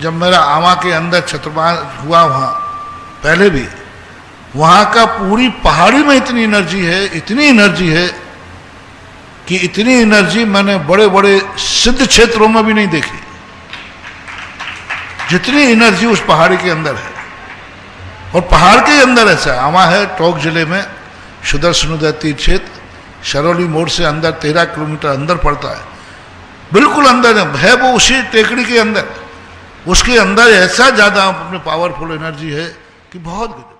जब मेरा आमा के अंदर छत्रपाल हुआ वहाँ पहले भी, वहाँ का पूरी पहाड़ी में इतनी एनर्जी है कि इतनी एनर्जी मैंने बड़े बड़े सिद्ध क्षेत्रों में भी नहीं देखी, जितनी एनर्जी उस पहाड़ी के अंदर है। और पहाड़ के अंदर ऐसा आमा है, टोंक जिले में सुदर्शन उदय तीर्थ क्षेत्र, शरौली मोड़ से अंदर 13 किलोमीटर अंदर पड़ता है, बिल्कुल अंदर है वो, उसी टेकड़ी के अंदर, उसके अंदर ऐसा ज्यादा अपने पावरफुल एनर्जी है कि बहुत गजब।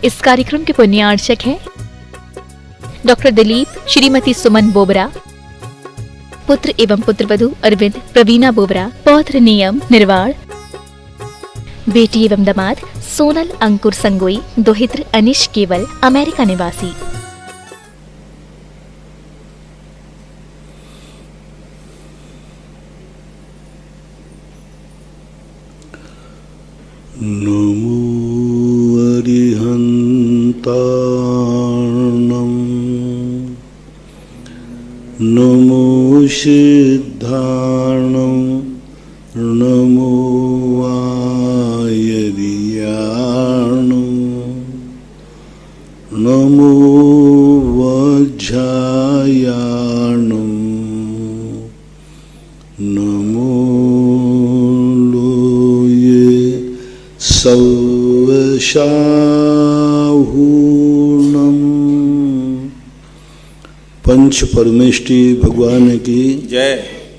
इस कार्यक्रम के पुण्यार्चक हैं डॉक्टर दिलीप, श्रीमती सुमन बोबरा, पुत्र एवं पुत्रवधू अरविंद, प्रवीणा बोबरा, पौत्र नियम निर्वाण, बेटी एवं दामाद सोनल अंकुर संगोई, दोहित्र अनिश केवल, अमेरिका निवासी। नमो अरिहन्तार्णं नमो सिद्धार्णं नमो आयर्यार्णं नमो वज्रायार्णं नमो लोये सौशाहूर्णम। पंच परमेष्टि भगवान की जय।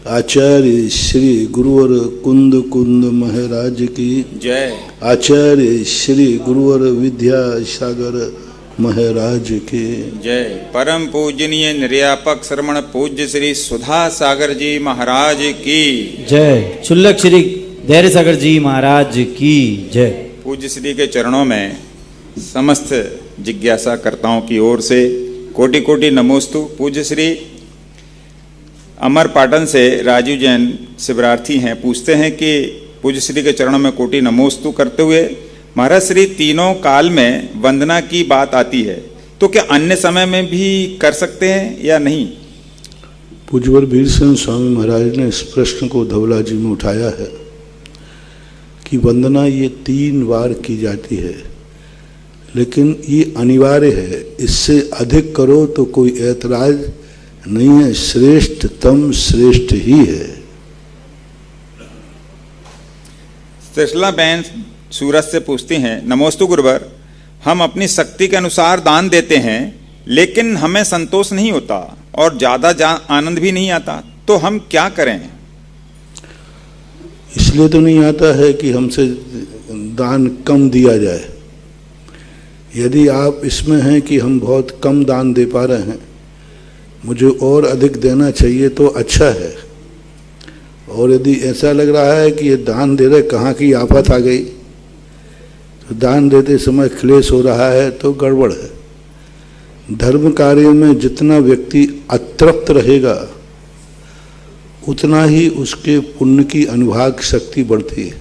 आचार्य श्री गुरुवर कुंद कुंद महाराज की जय। आचार्य श्री गुरुवर विद्यासागर महाराज की जय। परम पूजनीय निर्यापक श्रमण पूज्य श्री सुधा सागर जी महाराज की जय। चुल्लक श्री धैर्य सागर जी महाराज की जय। पूज्य श्री के चरणों में समस्त जिज्ञासा कर्ताओं की ओर से कोटि कोटि नमोस्तु। पूज्य श्री अमर पाटन से राजीव जैन शिवरार्थी हैं, पूछते हैं कि पूज्य श्री के चरणों में कोटि नमोस्तु करते हुए महाराज श्री तीनों काल में वंदना की बात आती है, तो क्या अन्य समय में भी कर सकते हैं या नहीं? पूज्यवर वीरसेन स्वामी महाराज ने इस प्रश्न को धवला जी में उठाया है कि वंदना ये 3 बार की जाती है, लेकिन ये अनिवार्य है, इससे अधिक करो तो कोई ऐतराज नहीं है, श्रेष्ठतम श्रेष्ठ ही है। त्रिशला बहन सूरत से पूछती हैं, नमोस्तु गुरुवर, हम अपनी शक्ति के अनुसार दान देते हैं लेकिन हमें संतोष नहीं होता और ज्यादा आनंद भी नहीं आता, तो हम क्या करें? इसलिए तो नहीं आता है कि हमसे दान कम दिया जाए। यदि आप इसमें हैं कि हम बहुत कम दान दे पा रहे हैं, मुझे और अधिक देना चाहिए तो अच्छा है, और यदि ऐसा लग रहा है कि ये दान दे रहे कहाँ की आफत आ गई, तो दान देते समय क्लेश हो रहा है तो गड़बड़ है। धर्म कार्य में जितना व्यक्ति अतृप्त रहेगा उतना ही उसके पुण्य की अनुभाग शक्ति बढ़ती है।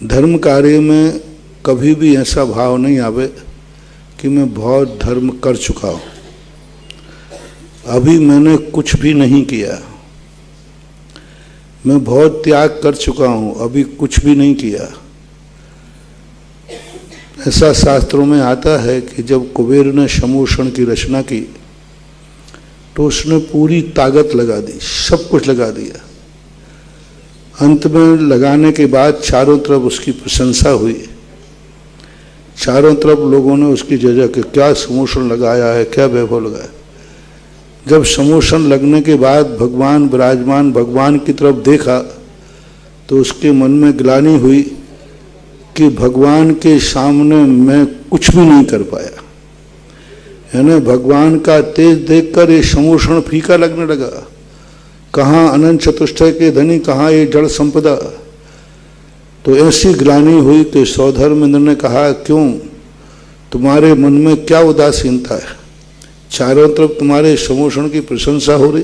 धर्म कार्य में कभी भी ऐसा भाव नहीं आवे कि मैं बहुत धर्म कर चुका हूँ, अभी मैंने कुछ भी नहीं किया, मैं बहुत त्याग कर चुका हूँ, अभी कुछ भी नहीं किया। ऐसा शास्त्रों में आता है कि जब कुबेर ने समूषण की रचना की तो उसने पूरी ताकत लगा दी, सब कुछ लगा दिया। अंत में लगाने के बाद चारों तरफ उसकी प्रशंसा हुई, चारों तरफ लोगों ने उसकी जगह कि क्या समूषण लगाया है, क्या वैभव लगाया। जब समूषण लगने के बाद भगवान विराजमान भगवान की तरफ देखा तो उसके मन में ग्लानि हुई कि भगवान के सामने मैं कुछ भी नहीं कर पाया। यानी भगवान का तेज देखकर ये समूषण फीका लगने लगा। कहाँ अनंत चतुष्टय के धनी, कहाँ ये जड़ संपदा। तो ऐसी ग्लानि हुई कि सौधर्मेंद्र ने कहा, क्यों तुम्हारे मन में क्या उदासीनता है, चारों तरफ तुम्हारे समूषण की प्रशंसा हो रही।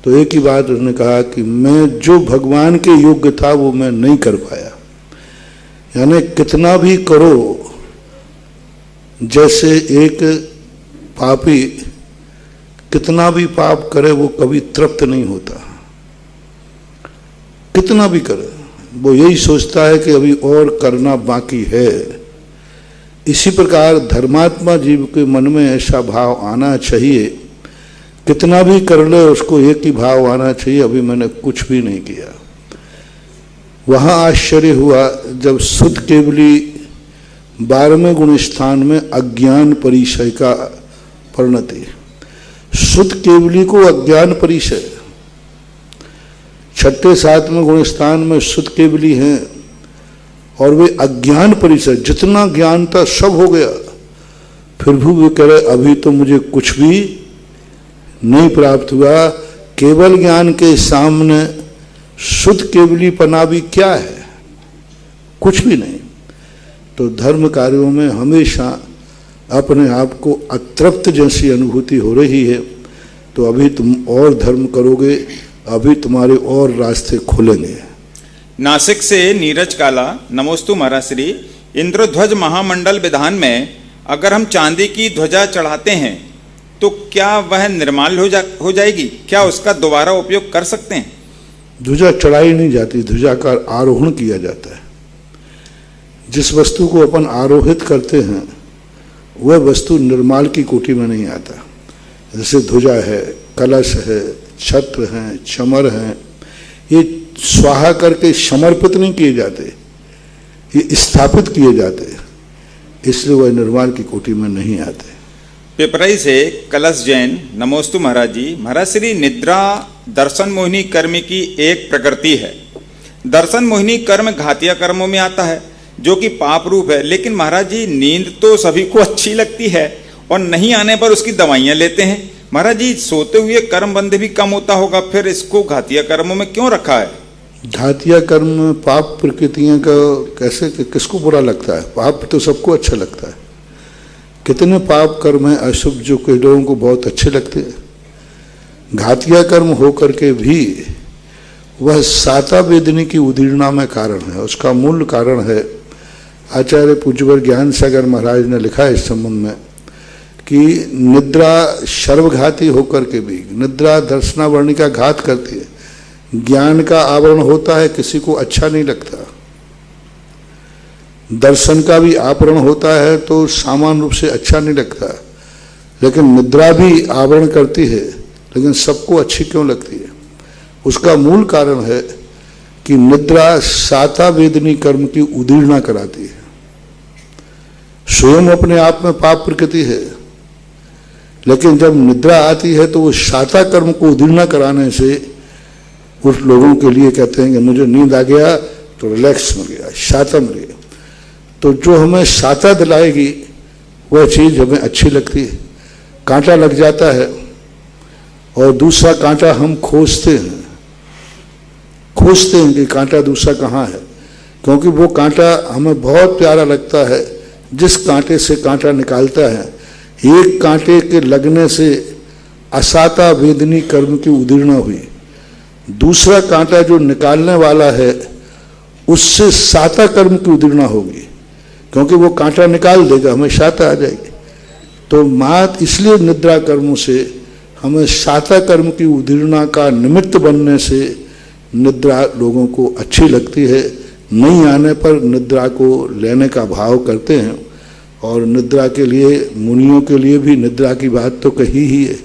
तो एक ही बात उसने कहा कि मैं जो भगवान के योग्य था वो मैं नहीं कर पाया। यानी कितना भी करो, जैसे एक पापी कितना भी पाप करे वो कभी तृप्त नहीं होता, कितना भी करे वो यही सोचता है कि अभी और करना बाकी है। इसी प्रकार धर्मात्मा जीव के मन में ऐसा भाव आना चाहिए, कितना भी कर ले उसको एक ही भाव आना चाहिए, अभी मैंने कुछ भी नहीं किया। वहाँ आश्चर्य हुआ जब शुद्ध केवली 12वें गुण स्थान में अज्ञान परिचय का परिणति, शुद्ध केवली को अज्ञान परिचय, 6ठे 7वें गुण स्थान में शुद्ध केवली हैं और वे अज्ञान परिचय, जितना ज्ञान था सब हो गया, फिर भी वे कह रहे अभी तो मुझे कुछ भी नहीं प्राप्त हुआ। केवल ज्ञान के सामने शुद्ध केवली पना भी क्या है, कुछ भी नहीं। तो धर्म कार्यों में हमेशा अपने आप को अतृप्त जैसी अनुभूति हो रही है, तो अभी तुम और धर्म करोगे, अभी तुम्हारे और रास्ते खुलेंगे। नासिक से नीरज काला, नमोस्तु महाराज श्री। इंद्रध्वज महामंडल विधान में अगर हम चांदी की ध्वजा चढ़ाते हैं तो क्या वह निर्माल्य हो जाएगी? क्या उसका दोबारा उपयोग कर सकते हैं? ध्वजा चढ़ाई नहीं जाती, ध्वजा का आरोहण किया जाता है। जिस वस्तु को अपन आरोहित करते हैं वह वस्तु निर्माल की कोटि में नहीं आता। जैसे ध्वजा है, कलश है, छत्र हैं, चमर हैं, ये स्वाहा करके समर्पित नहीं किए जाते, ये स्थापित किए जाते, इसलिए वह निर्माल की कोटि में नहीं आते। पिपराई से कलश जैन, नमोस्तु महाराज जी। महाराज श्री, निद्रा दर्शन मोहिनी कर्म की एक प्रकृति है। दर्शन मोहिनी कर्म घातिया कर्मों में आता है जो कि पाप रूप है, लेकिन महाराज जी नींद तो सभी को अच्छी लगती है और नहीं आने पर उसकी दवाइयां लेते हैं। महाराज जी, सोते हुए कर्म बंध भी कम होता होगा, फिर इसको घातिया कर्मों में क्यों रखा है? घातिया कर्म पाप प्रकृतियां का कैसे, किसको बुरा लगता है? पाप तो सबको अच्छा लगता है। कितने पाप कर्म हैं अशुभ जो कई लोगों को बहुत अच्छे लगते हैं। घातिया कर्म होकर के भी वह साता वेदनी की उदीर्णा में कारण है। उसका मूल कारण है, आचार्य पूज्यवर ज्ञान सागर महाराज ने लिखा है इस संबंध में कि निद्रा सर्वघाती होकर के भी, निद्रा दर्शनावरणी का घात करती है। ज्ञान का आवरण होता है, किसी को अच्छा नहीं लगता। दर्शन का भी आवरण होता है तो सामान्य रूप से अच्छा नहीं लगता, लेकिन निद्रा भी आवरण करती है, लेकिन सबको अच्छी क्यों लगती है? उसका मूल कारण है कि निद्रा साता वेदनी कर्म की उदीर्णा कराती है। स्वयं अपने आप में पाप प्रकृति है, लेकिन जब निद्रा आती है तो वो साता कर्म को उदीर्णा कराने से उस लोगों के लिए कहते हैं कि मुझे नींद आ गया तो रिलैक्स मिल गया, साता मिल गया। तो जो हमें साता दिलाएगी वह चीज़ हमें अच्छी लगती है। कांटा लग जाता है और दूसरा कांटा हम खोजते हैं कि कांटा दूसरा कहाँ है, क्योंकि वो कांटा हमें बहुत प्यारा लगता है। जिस कांटे से कांटा निकालता है, एक कांटे के लगने से असाता वेदनी कर्म की उदीर्णा हुई, दूसरा कांटा जो निकालने वाला है उससे साता कर्म की उदीर्णा होगी, क्योंकि वो कांटा निकाल देगा, हमें साता आ जाएगी। तो मात इसलिए निद्रा कर्मों से हमें साता कर्म की उदीर्णा का निमित्त बनने से निद्रा लोगों को अच्छी लगती है। नहीं आने पर निद्रा को लेने का भाव करते हैं, और निद्रा के लिए, मुनियों के लिए भी निद्रा की बात तो कही ही है।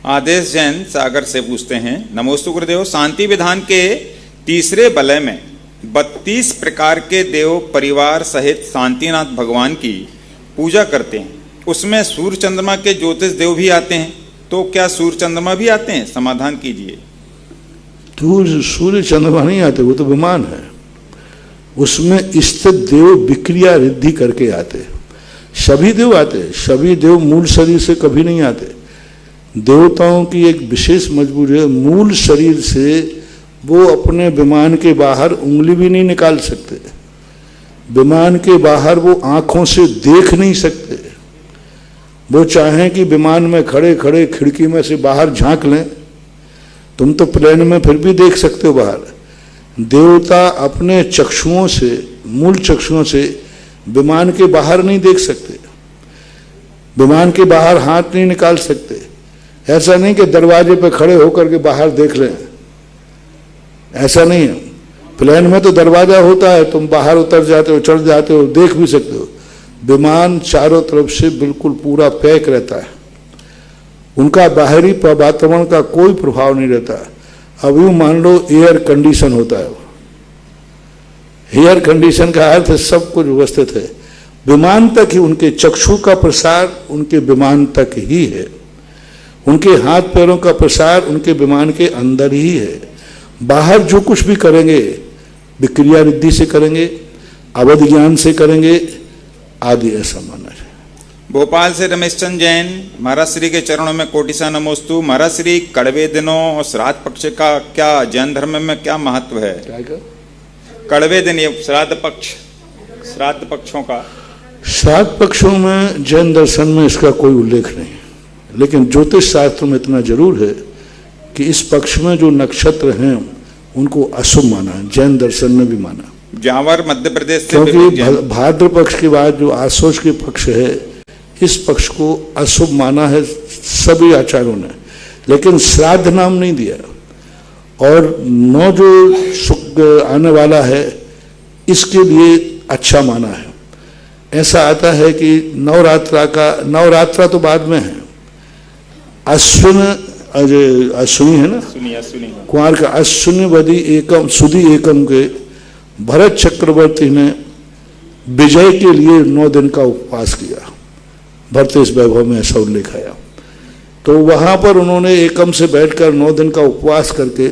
आदेश जैन सागर से पूछते हैं, नमोस्तु गुरुदेव। शांति विधान के तीसरे बलय में 32 प्रकार के देव परिवार सहित शांतिनाथ भगवान की पूजा करते हैं। उसमें सूर्य चंद्रमा के ज्योतिष देव भी आते हैं, तो क्या सूर्य चंद्रमा भी आते हैं? समाधान कीजिए। सूर्य चंद्रमा नहीं आते, वो तो विमान है। उसमें स्थित देव विक्रिया रिद्धि करके आते। सभी देव आते, सभी देव मूल शरीर से कभी नहीं आते। देवताओं की एक विशेष मजबूरी है, मूल शरीर से वो अपने विमान के बाहर उंगली भी नहीं निकाल सकते। विमान के बाहर वो आंखों से देख नहीं सकते। वो चाहें कि विमान में खड़े खड़े खिड़की में से बाहर झांक लें, तुम तो प्लेन में फिर भी देख सकते हो बाहर। देवता अपने चक्षुओं से, मूल चक्षुओं से विमान के बाहर नहीं देख सकते। विमान के बाहर हाथ नहीं निकाल सकते। ऐसा नहीं कि दरवाजे पे खड़े होकर के बाहर देख लें, ऐसा नहीं है। प्लेन में तो दरवाजा होता है, तुम बाहर उतर जाते हो, चढ़ जाते हो, देख भी सकते हो। विमान चारों तरफ से बिल्कुल पूरा पैक रहता है, उनका बाहरी वातावरण का कोई प्रभाव नहीं रहता। अब यूं मान लो एयर कंडीशन होता है, एयर कंडीशन का अर्थ सब कुछ व्यवस्थित है। विमान तक ही उनके चक्षु का प्रसार उनके विमान तक ही है, उनके हाथ पैरों का प्रसार उनके विमान के अंदर ही है। बाहर जो कुछ भी करेंगे विक्रिया रिद्धि से करेंगे, अवध ज्ञान से करेंगे आदि, ऐसा माना है। भोपाल से रमेश चंद जैन, महाराज श्री के चरणों में कोटिसा नमोस्तु। महाराज श्री, कड़वे दिनों और श्राद्ध पक्ष का क्या जैन धर्म में क्या महत्व है? कड़वे दिन, ये श्राद्ध पक्षों का। श्राद्ध पक्षों में जैन दर्शन में इसका कोई उल्लेख नहीं, लेकिन ज्योतिष शास्त्र में इतना जरूर है कि इस पक्ष में जो नक्षत्र हैं उनको अशुभ माना है, जैन दर्शन में भी माना। जावर मध्य प्रदेश से, क्योंकि भाद्र पक्ष के बाद जो आश्वज के पक्ष है, इस पक्ष को अशुभ माना है सभी आचार्यों ने, लेकिन श्राद्ध नाम नहीं दिया। और 9 जो शुक्र आने वाला है इसके लिए अच्छा माना है। ऐसा आता है कि नवरात्रा तो बाद में है, अश्विनी है ना, कुमार का अश्विनी वदी एकम सुदी एकम के भरत चक्रवर्ती ने विजय के लिए 9 दिन का उपवास किया। भरतेश वैभव में ऐसा उल्लेख आया। तो वहां पर उन्होंने एकम से बैठकर 9 दिन का उपवास करके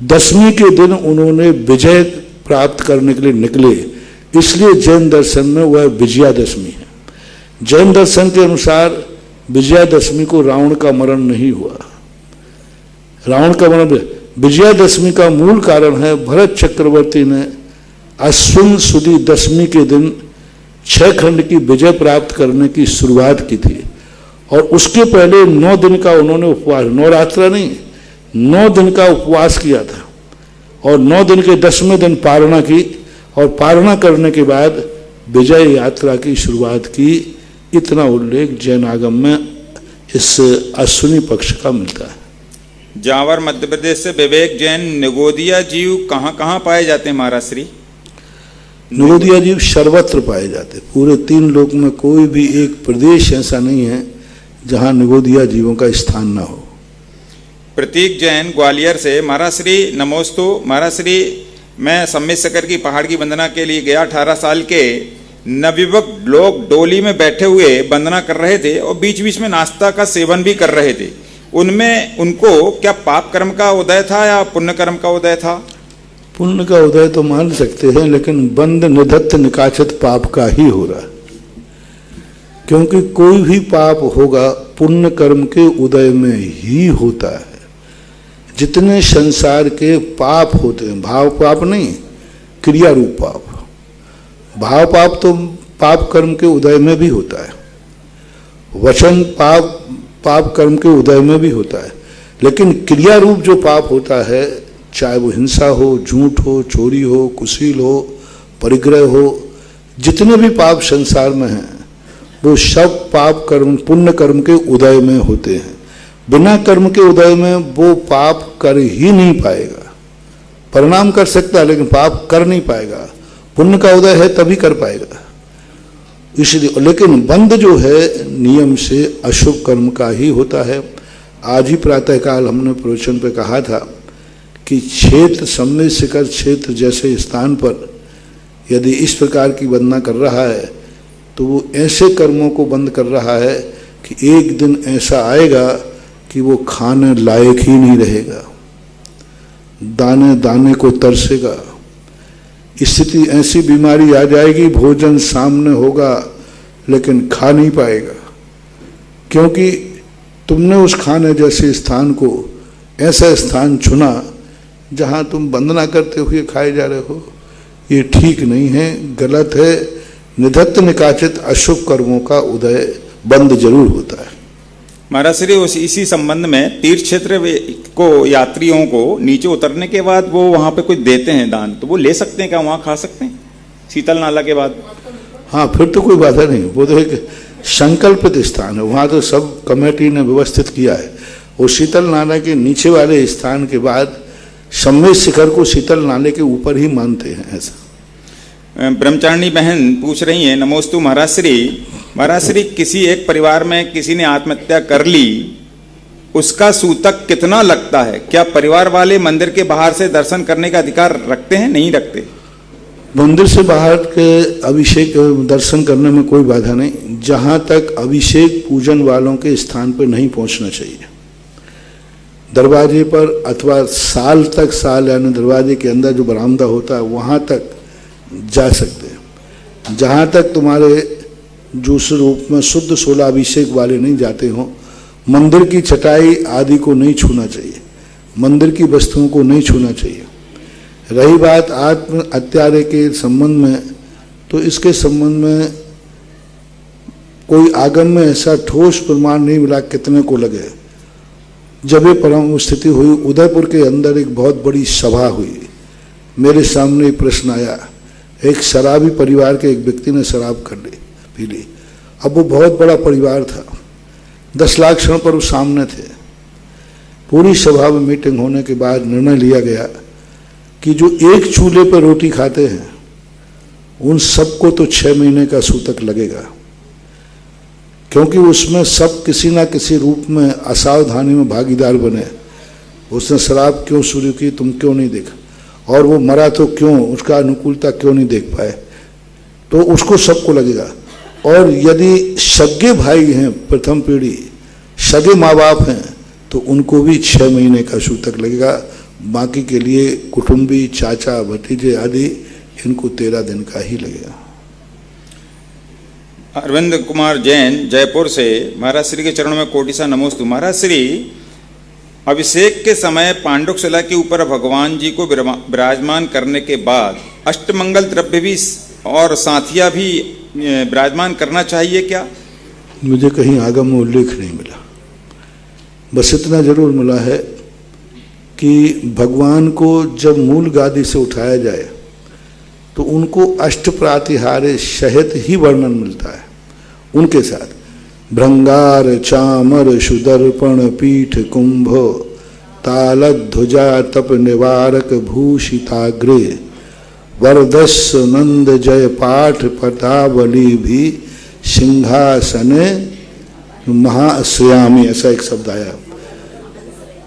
10वीं के दिन उन्होंने विजय प्राप्त करने के लिए निकले, इसलिए जैन दर्शन में वह विजयादशमी है। जैन दर्शन के अनुसार विजयादशमी को रावण का मरण नहीं हुआ। रावण का मरण, विजयादशमी का मूल कारण है भरत चक्रवर्ती ने अश्विन सुदी 10वीं के दिन 6 खंड की विजय प्राप्त करने की शुरुआत की थी, और उसके पहले 9 दिन का उन्होंने उपवास, नवरात्रा नहीं 9 दिन का उपवास किया था, और 9 दिन के 10वें दिन पारणा की, और पारणा करने के बाद विजय यात्रा की शुरुआत की। इतना उल्लेख जैन आगम में इस अश्विनी पक्ष का मिलता है। जावर मध्य प्रदेश से विवेक जैन, निगोदिया जीव कहाँ कहाँ पाए जाते हैं महाराज श्री? निगोदिया जीव सर्वत्र पाए जाते, पूरे 3 लोक में कोई भी एक प्रदेश ऐसा नहीं है जहाँ निगोदिया जीवों का स्थान ना हो। प्रतीक जैन, ग्वालियर से, महाराज श्री नमोस्तु। महाराज श्री, मैं सम्मित सकर की पहाड़ की वंदना के लिए गया। 18 साल के नवयुवक लोग डोली में बैठे हुए वंदना कर रहे थे और बीच बीच में नाश्ता का सेवन भी कर रहे थे। उनमें उनको क्या पाप कर्म का उदय था या पुण्य कर्म का उदय था? पुण्य का उदय तो मान सकते हैं, लेकिन बंद निधत्त निकाचित पाप का ही हो रहा है, क्योंकि कोई भी पाप होगा पुण्य कर्म के उदय में ही होता है। जितने संसार के पाप होते हैं, भाव पाप नहीं, क्रिया रूप पाप। भाव पाप तो पाप कर्म के उदय में भी होता है, वचन पाप कर्म के उदय में भी होता है, लेकिन क्रिया रूप जो पाप होता है, चाहे वो हिंसा हो, झूठ हो, चोरी हो, कुशील हो, परिग्रह हो, जितने भी पाप संसार में हैं वो सब पाप कर्म पुण्य कर्म के उदय में होते हैं। बिना कर्म के उदय में वो पाप कर ही नहीं पाएगा। परिणाम कर सकता है लेकिन पाप कर नहीं पाएगा। पुण्य का उदय है तभी कर पाएगा। इसलिए, लेकिन बंध जो है नियम से अशुभ कर्म का ही होता है। आज ही प्रातःकाल हमने प्रवचन पे कहा था कि क्षेत्र सम्मित शिखर क्षेत्र जैसे स्थान पर यदि इस प्रकार की वंदना कर रहा है तो वो ऐसे कर्मों को बंद कर रहा है कि एक दिन ऐसा आएगा कि वो खाने लायक ही नहीं रहेगा, दाने दाने को तरसेगा। स्थिति ऐसी बीमारी आ जाएगी, भोजन सामने होगा लेकिन खा नहीं पाएगा, क्योंकि तुमने उस खाने जैसे स्थान को ऐसा स्थान चुना जहां तुम वंदना करते हुए खाए जा रहे हो। ये ठीक नहीं है, गलत है। निधत्त निकाचित अशुभ कर्मों का उदय बंद जरूर होता है। महाराज श्री, इसी संबंध में तीर्थ क्षेत्र को यात्रियों को नीचे उतरने के बाद वो वहां पे कुछ देते हैं दान, तो वो ले सकते हैं क्या? वहां खा सकते हैं शीतल नाला के बाद? हाँ, फिर तो कोई बाधा नहीं। वो तो एक संकल्पित स्थान है, वहाँ तो सब कमेटी ने व्यवस्थित किया है। वो शीतल नाला के नीचे वाले स्थान के बाद सम्मेद शिखर को शीतल नाले के ऊपर ही मानते हैं। ऐसा ब्रह्मचारिणी बहन पूछ रही हैं, नमोस्तु महाराज श्री, किसी एक परिवार में किसी ने आत्महत्या कर ली, उसका सूतक कितना लगता है? क्या परिवार वाले मंदिर के बाहर से दर्शन करने का अधिकार रखते हैं? नहीं रखते। मंदिर से बाहर के अभिषेक दर्शन करने में कोई बाधा नहीं, जहाँ तक अभिषेक पूजन वालों के स्थान पर नहीं पहुँचना चाहिए। दरवाजे पर अथवा साल यानी दरवाजे के अंदर जो बरामदा होता है वहाँ तक जा सकते हैं। जहाँ तक तुम्हारे जूस रूप में शुद्ध सोला अभिषेक वाले नहीं जाते हों, मंदिर की चटाई आदि को नहीं छूना चाहिए, मंदिर की वस्तुओं को नहीं छूना चाहिए। रही बात आत्म हत्यारे के संबंध में, तो इसके संबंध में कोई आगम में ऐसा ठोस प्रमाण नहीं मिला कितने को लगे। जब ये परम स्थिति हुई, उदयपुर के अंदर एक बहुत बड़ी सभा हुई, मेरे सामने प्रश्न आया, एक शराबी परिवार के एक व्यक्ति ने शराब कर ली, पी ली। अब वो बहुत बड़ा परिवार था, 10 लाख क्षण पर वो सामने थे। पूरी सभा में मीटिंग होने के बाद निर्णय लिया गया कि जो एक चूल्हे पर रोटी खाते हैं उन सबको तो 6 महीने का सूतक लगेगा, क्योंकि उसमें सब किसी ना किसी रूप में असावधानी में भागीदार बने। उसने शराब क्यों शुरू की, तुम क्यों नहीं देखा, और वो मरा तो क्यों, उसका अनुकूलता क्यों नहीं देख पाए, तो उसको सबको लगेगा। और यदि सगे भाई हैं, प्रथम पीढ़ी सगे माँ बाप हैं, तो उनको भी 6 महीने का सूतक लगेगा। बाकी के लिए कुटुंबी, चाचा, भतीजे आदि, इनको 13 दिन का ही लगेगा। अरविंद कुमार जैन जयपुर से, महाराज श्री के चरणों में कोटि सा नमोस्तु। महाराज श्री, अभिषेक के समय पांडुक शिला के ऊपर भगवान जी को विराजमान करने के बाद अष्टमंगल द्रव्य भी और साथिया भी विराजमान करना चाहिए क्या? मुझे कहीं आगम में उल्लेख नहीं मिला, बस इतना जरूर मिला है कि भगवान को जब मूल गादी से उठाया जाए तो उनको अष्ट प्रातिहार्य सहित ही वर्णन मिलता है। उनके साथ भृंगार चामर सुदर्पण पीठ कुंभ तालध्वजा तप निवारक भूषिताग्रे वरदस्स नंद जय पाठ पतावली भी सिंहासने महाश्रयामी, ऐसा एक शब्द आया।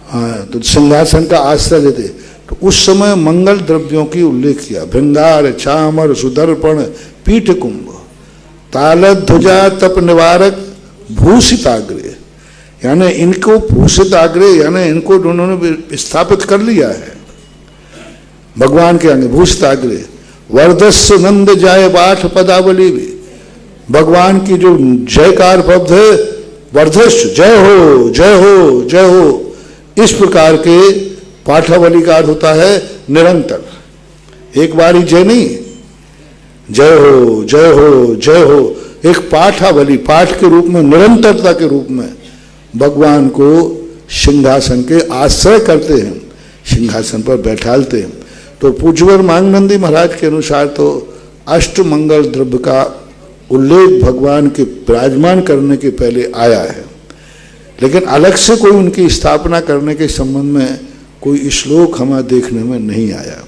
हाँ, तो सिंहासन का आश्रय लेते, तो उस समय मंगल द्रव्यों की उल्लेख किया, भृंगार चामर सुदर्पण पीठ कुंभ तालध्वजा तप निवारक भूषिताग्रे, यानी इनको भूषिताग्रे यानी इनको उन्होंने स्थापित कर लिया है भगवान के आगे। भूषिताग्रे वरदस्स नंद जय पाठ पदावली भी, भगवान की जो जयकार पद है, वर्धस्स जय हो जय हो जय हो, इस प्रकार के पाठावली का अर्थ होता है निरंतर, एक बार ही जय नहीं, जय हो जय हो जय हो, एक पाठावली, पाठ के रूप में, निरंतरता के रूप में भगवान को सिंहासन के आश्रय करते हैं, सिंहासन पर बैठालते हैं। तो पूज्यवर मांगनंदी महाराज के अनुसार तो अष्टमंगल द्रव्य का उल्लेख भगवान के विराजमान करने के पहले आया है, लेकिन अलग से कोई उनकी स्थापना करने के संबंध में कोई श्लोक हमें देखने में नहीं आया।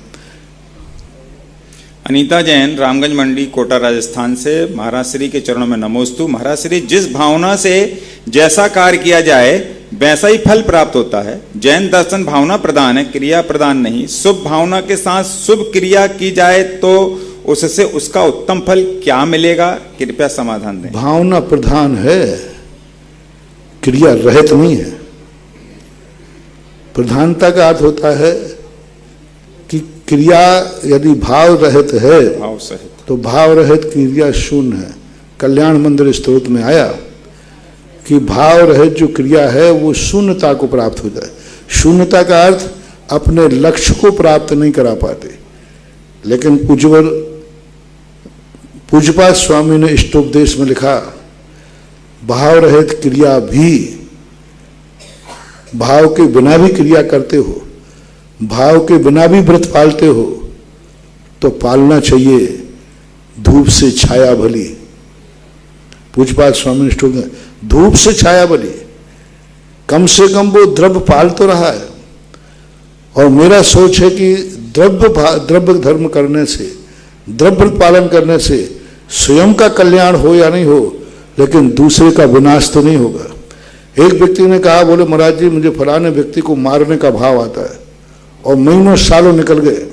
अनीता जैन रामगंज मंडी कोटा राजस्थान से, महाराज श्री के चरणों में नमोस्तु। महाराज श्री, जिस भावना से जैसा कार्य किया जाए वैसा ही फल प्राप्त होता है। जैन दर्शन भावना प्रदान है, क्रिया प्रदान नहीं। शुभ भावना के साथ शुभ क्रिया की जाए तो उससे उसका उत्तम फल क्या मिलेगा? कृपया समाधान दें। भावना प्रधान है, क्रिया रहित नहीं है। प्रधानता का अर्थ होता है कि क्रिया यदि भाव रहित है, भाव सहित, तो भाव रहित क्रिया शून्य है। कल्याण मंदिर स्तोत्र में आया कि भाव रहित जो क्रिया है वो शून्यता को प्राप्त हो जाए। शून्यता का अर्थ अपने लक्ष्य को प्राप्त नहीं करा पाते। लेकिन पूज्यपाद स्वामी ने इष्टोपदेश में लिखा, भाव रहित क्रिया भी, भाव के बिना भी क्रिया करते हो, भाव के बिना भी व्रत पालते हो, तो पालना चाहिए धूप से छाया भली। पूज्यपाद स्वामी निष्ठ धूप से छाया बनी, कम से कम वो द्रव्य पाल तो रहा है। और मेरा सोच है कि द्रव्य धर्म करने से, द्रव्य पालन करने से स्वयं का कल्याण हो या नहीं हो, लेकिन दूसरे का विनाश तो नहीं होगा। एक व्यक्ति ने कहा, बोले महाराज जी मुझे फलाने व्यक्ति को मारने का भाव आता है और महीनों सालों निकल गए,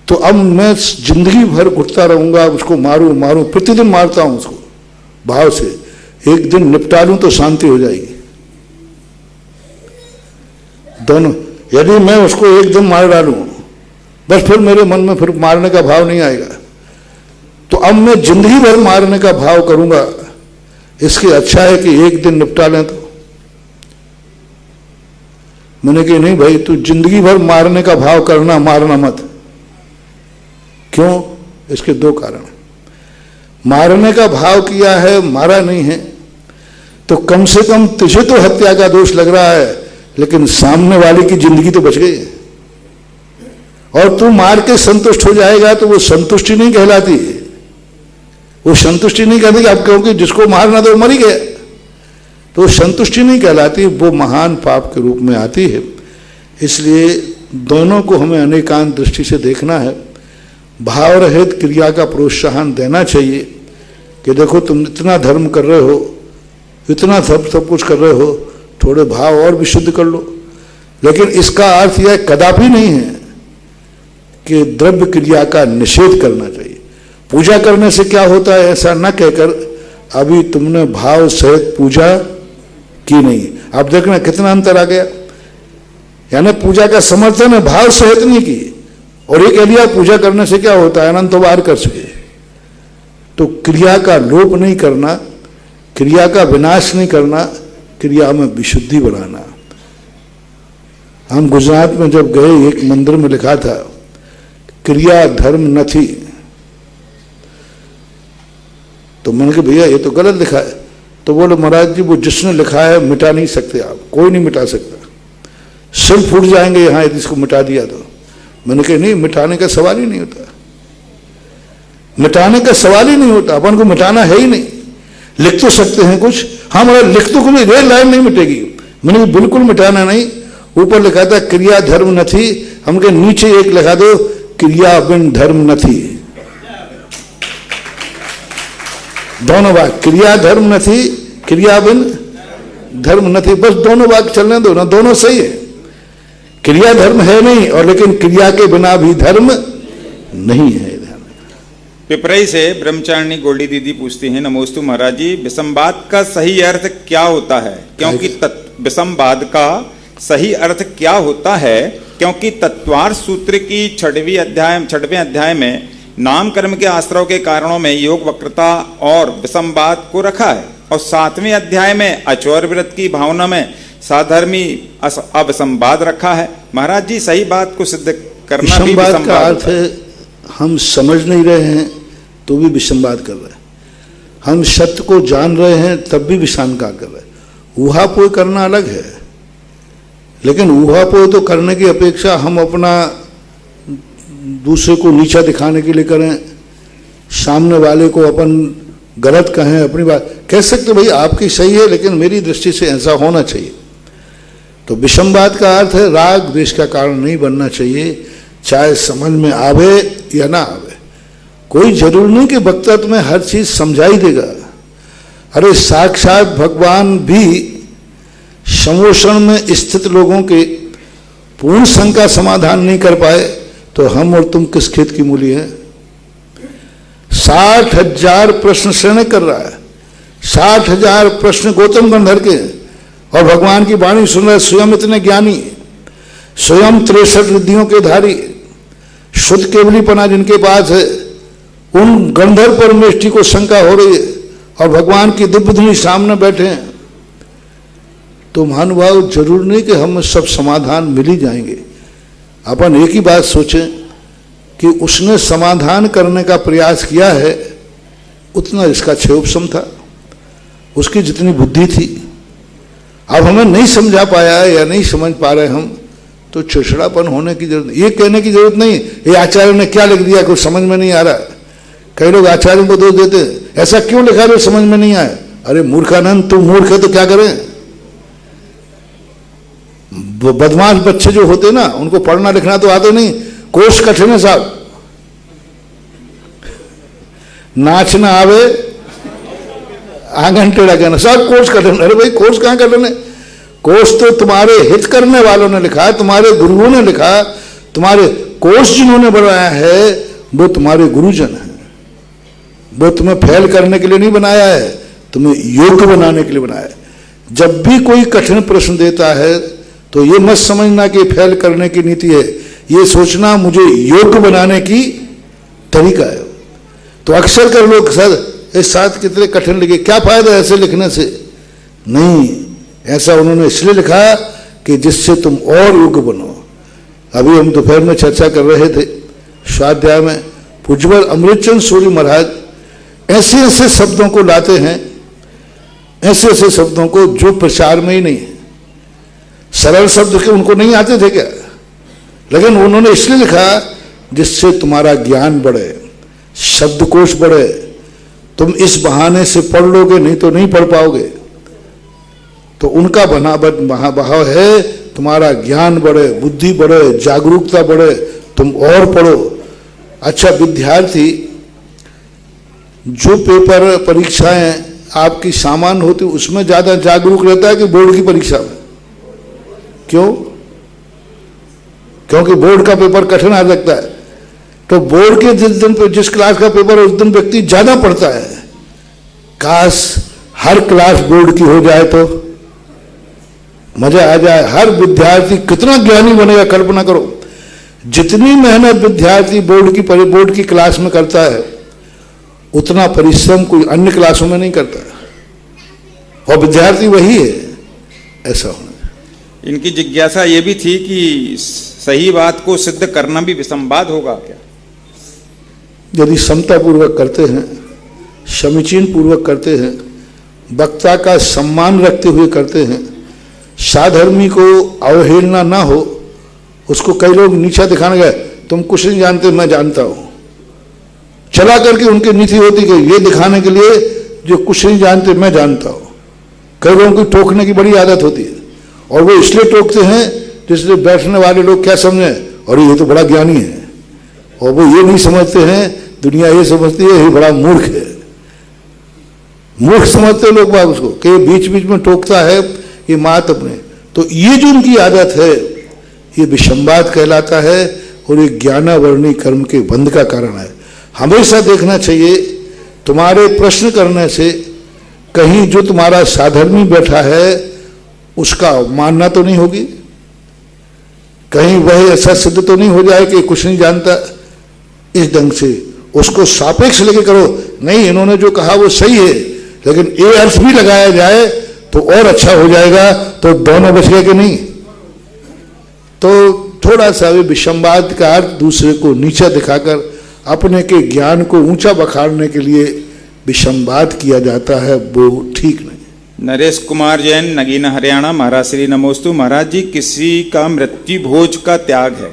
तो अब मैं जिंदगी भर घुटता रहूंगा, उसको मारूं मारूं, प्रतिदिन मारता हूं उसको भाव से, एक दिन निपटा लूं तो शांति हो जाएगी। दोनों, यदि मैं उसको एक दिन मार डालूं बस फिर मेरे मन में फिर मारने का भाव नहीं आएगा, तो अब मैं जिंदगी भर मारने का भाव करूंगा, इसके अच्छा है कि एक दिन निपटा लें। तो मैंने कहा नहीं भाई, तू जिंदगी भर मारने का भाव करना, मारना मत। क्यों? इसके दो कारण। मारने का भाव किया है, मारा नहीं है, तो कम से कम तुझे तो हत्या का दोष लग रहा है, लेकिन सामने वाले की जिंदगी तो बच गई। और तू मार के संतुष्ट हो जाएगा तो वो संतुष्टि नहीं कहलाती, वो संतुष्टि नहीं कहती। आप क्योंकि जिसको मारना तो मर ही गया, तो संतुष्टि नहीं कहलाती, वो महान पाप के रूप में आती है। इसलिए दोनों को हमें अनेकांत दृष्टि से देखना है। भाव रहित क्रिया का प्रोत्साहन देना चाहिए कि देखो तुम इतना धर्म कर रहे हो, इतना सब कुछ कर रहे हो, थोड़े भाव और भी शुद्ध कर लो। लेकिन इसका अर्थ यह कदापि नहीं है कि द्रव्य क्रिया का निषेध करना चाहिए। पूजा करने से क्या होता है ऐसा न कहकर, अभी तुमने भाव सहित पूजा की नहीं। आप देखना कितना अंतर आ गया। यानी पूजा का समर्थन है, भाव सहित नहीं की, और ये कह लिया पूजा करने से क्या होता है, अनंत बार कर सके। तो क्रिया का लोप नहीं करना, क्रिया का विनाश नहीं करना, क्रिया में विशुद्धि बनाना। हम गुजरात में जब गए, एक मंदिर में लिखा था क्रिया धर्म न थी, तो मैंने कहा भैया ये तो गलत लिखा है। तो बोले महाराज जी वो जिसने लिखा है मिटा नहीं सकते आप, कोई नहीं मिटा सकता, सिर फूट जाएंगे यहाँ यदि इसको मिटा दिया तो। मैंने कहा नहीं, मिटाने का सवाल ही नहीं होता, मिटाने का सवाल ही नहीं होता, अपन को मिटाना है ही नहीं। लिख तो सकते हैं कुछ, हाँ मगर लिख तो कोई रेल लाइन नहीं मिटेगी। मैंने बिल्कुल मिटाना नहीं। ऊपर लिखा था क्रिया धर्म न थी, हम के नीचे एक लिखा दो क्रिया बिन धर्म न थी। दोनों बात, क्रिया धर्म न थी, क्रिया बिन धर्म न थी, बस दोनों बात चलने दो ना, दोनों सही है। क्रिया धर्म है नहीं, और लेकिन क्रिया के बिना भी धर्म नहीं है। पिपराई से ब्रह्मचारिणी गोल्डी दीदी पूछती हैं, नमोस्तु महाराज जी, विसंवाद का सही अर्थ क्या होता है? क्योंकि विसंवाद का सही अर्थ क्या होता है? क्योंकि तत्वार्थ सूत्र की 6वें अध्याय में नाम कर्म के आश्रव के कारणों में योग वक्रता और विसंवाद को रखा है, और 7वें अध्याय में अचौर व्रत की भावना में साधर्मी अविसंवाद रखा है। महाराज जी सही बात को सिद्ध करना भी विसंवाद का अर्थ है। हम समझ नहीं रहे हैं तो भी विसंवाद कर रहे हैं, हम सत्य को जान रहे हैं तब भी विसंवाद कर रहे हैं। ऊहापोह करना अलग है, लेकिन ऊहापोह तो करने की अपेक्षा हम अपना दूसरे को नीचा दिखाने के लिए करें, सामने वाले को अपन गलत कहें, अपनी बात कह सकते भाई आपकी सही है लेकिन मेरी दृष्टि से ऐसा होना चाहिए। तो विसंवाद का अर्थ है राग द्वेष का कारण नहीं बनना चाहिए, चाहे समझ में आवे या ना आवे। कोई जरूर नहीं कि वक्तव्य में हर चीज समझाई देगा। अरे साक्षात भगवान भी समोषण में स्थित लोगों के पूर्ण शंका समाधान नहीं कर पाए, तो हम और तुम किस खेत की मूली हैं? 60,000 प्रश्न श्रेणी कर रहा है, 60,000 प्रश्न गौतम गंधर के, और भगवान की वाणी सुन रहे, स्वयं इतने ज्ञानी, स्वयं 63 रिद्धियों के धारी, शुद्ध केवलीपना जिनके पास है, उन गंधर्व परमेष्टि को शंका हो रही है, और भगवान की दिव्य धुनी सामने बैठे हैं। तो महानुभाव जरूर नहीं कि हम सब समाधान मिल ही जाएंगे। अपन एक ही बात सोचें कि उसने समाधान करने का प्रयास किया है, उतना इसका क्षयोपशम था, उसकी जितनी बुद्धि थी। अब हमें नहीं समझा पाया है या नहीं समझ पा रहे हम, तो चिड़चिड़ापन होने की जरूरत नहीं। ये कहने की जरूरत नहीं ये आचार्य ने क्या लिख दिया कुछ समझ में नहीं आ रहा, कई लोग आचार्यों को दोष देते हैं, ऐसा क्यों लिखा जो समझ में नहीं आया। अरे मूर्खानंद, तुम मूर्ख है तो क्या करें। बदमाश बच्चे जो होते ना, उनको पढ़ना लिखना तो आते नहीं, कोर्स कठिन है साहब। नाचना आवे आंगन टेढ़ा कहना, सब कोर्स कठिन। अरे भाई कोर्स कहाँ कठिन है। कोर्स तो तुम्हारे हित करने वालों ने लिखा, तुम्हारे गुरुओं ने लिखा। तुम्हारे कोर्स जिन्होंने बनाया है वो तुम्हारे गुरुजन हैं। वो तुम्हें फेल करने के लिए नहीं बनाया है, तुम्हें योग्य बनाने के लिए बनाया है। जब भी कोई कठिन प्रश्न देता है तो ये मत समझना कि फेल करने की नीति है, ये सोचना मुझे योग्य बनाने की तरीका है। तो अक्सर कर लोग सर इस साथ कितने कठिन लिखे, क्या फायदा ऐसे लिखने से। नहीं, ऐसा उन्होंने इसलिए लिखा कि जिससे तुम और योग्य बनो। अभी हम दोपहर में चर्चा कर रहे थे स्वाध्याय में, पूज्यवर अमृतचंद सूरी महाराज ऐसे ऐसे शब्दों को लाते हैं, ऐसे ऐसे शब्दों को जो प्रचार में ही नहीं है। सरल शब्द के उनको नहीं आते थे क्या, लेकिन उन्होंने इसलिए लिखा जिससे तुम्हारा ज्ञान बढ़े, शब्दकोश बढ़े। तुम इस बहाने से पढ़ लोगे, नहीं तो नहीं पढ़ पाओगे। तो उनका बहाव है तुम्हारा ज्ञान बढ़े, बुद्धि बढ़े, जागरूकता बढ़े, तुम और पढ़ो। अच्छा, विद्यार्थी जो पेपर परीक्षाएं आपकी सामान्य होती उसमें ज्यादा जागरूक रहता है कि बोर्ड की परीक्षा में। क्यों? क्योंकि बोर्ड का पेपर कठिन आ सकता है। तो बोर्ड के जिस क्लास का पेपर है उस दिन व्यक्ति ज्यादा पढ़ता है। काश हर क्लास बोर्ड की हो जाए तो मजा आ जाए। हर विद्यार्थी कितना ज्ञानी बनेगा, कल्पना करो। जितनी मेहनत विद्यार्थी बोर्ड की क्लास में करता है उतना परिश्रम कोई अन्य क्लासों में नहीं करता, और विद्यार्थी वही है। ऐसा होना। इनकी जिज्ञासा ये भी थी कि सही बात को सिद्ध करना भी विसंवाद होगा क्या। यदि समता पूर्वक करते हैं, समीचीन पूर्वक करते हैं, वक्ता का सम्मान रखते हुए करते हैं, साधर्मी को अवहेलना ना हो। उसको कई लोग नीचा दिखाने गए, तुम कुछ नहीं जानते, मैं जानता हूं। चला करके उनकी नीति होती कि ये दिखाने के लिए जो कुछ नहीं जानते मैं जानता हूं। कई लोगों की टोकने की बड़ी आदत होती है, और वो इसलिए टोकते हैं जिसलिए बैठने वाले लोग क्या समझे, और ये तो बड़ा ज्ञानी है। और वो ये नहीं समझते हैं, दुनिया ये समझती है ये बड़ा मूर्ख है। मूर्ख समझते लोग बाग उसको कि बीच बीच में टोकता है ये मात अपने। तो ये जो उनकी आदत है ये विसंवाद कहलाता है, और ये ज्ञानावर्णी कर्म के बंध का कारण है। हमेशा देखना चाहिए तुम्हारे प्रश्न करने से कहीं जो तुम्हारा साधर्मी बैठा है उसका मानना तो नहीं होगी, कहीं वह ऐसा सिद्ध तो नहीं हो जाए कि कुछ नहीं जानता। इस ढंग से उसको सापेक्ष लेके करो, नहीं इन्होंने जो कहा वो सही है, लेकिन ये अर्थ भी लगाया जाए तो और अच्छा हो जाएगा, तो दोनों बच गए कि नहीं। तो थोड़ा सा भी विसंवाद का अर्थ दूसरे को नीचा दिखाकर अपने के ज्ञान को ऊंचा बखाड़ने के लिए विसंवाद किया जाता है, वो ठीक नहीं। नरेश कुमार जैन, नगीना, हरियाणा। महाराज श्री नमोस्तु। महाराज जी, किसी का मृत्यु भोज का त्याग है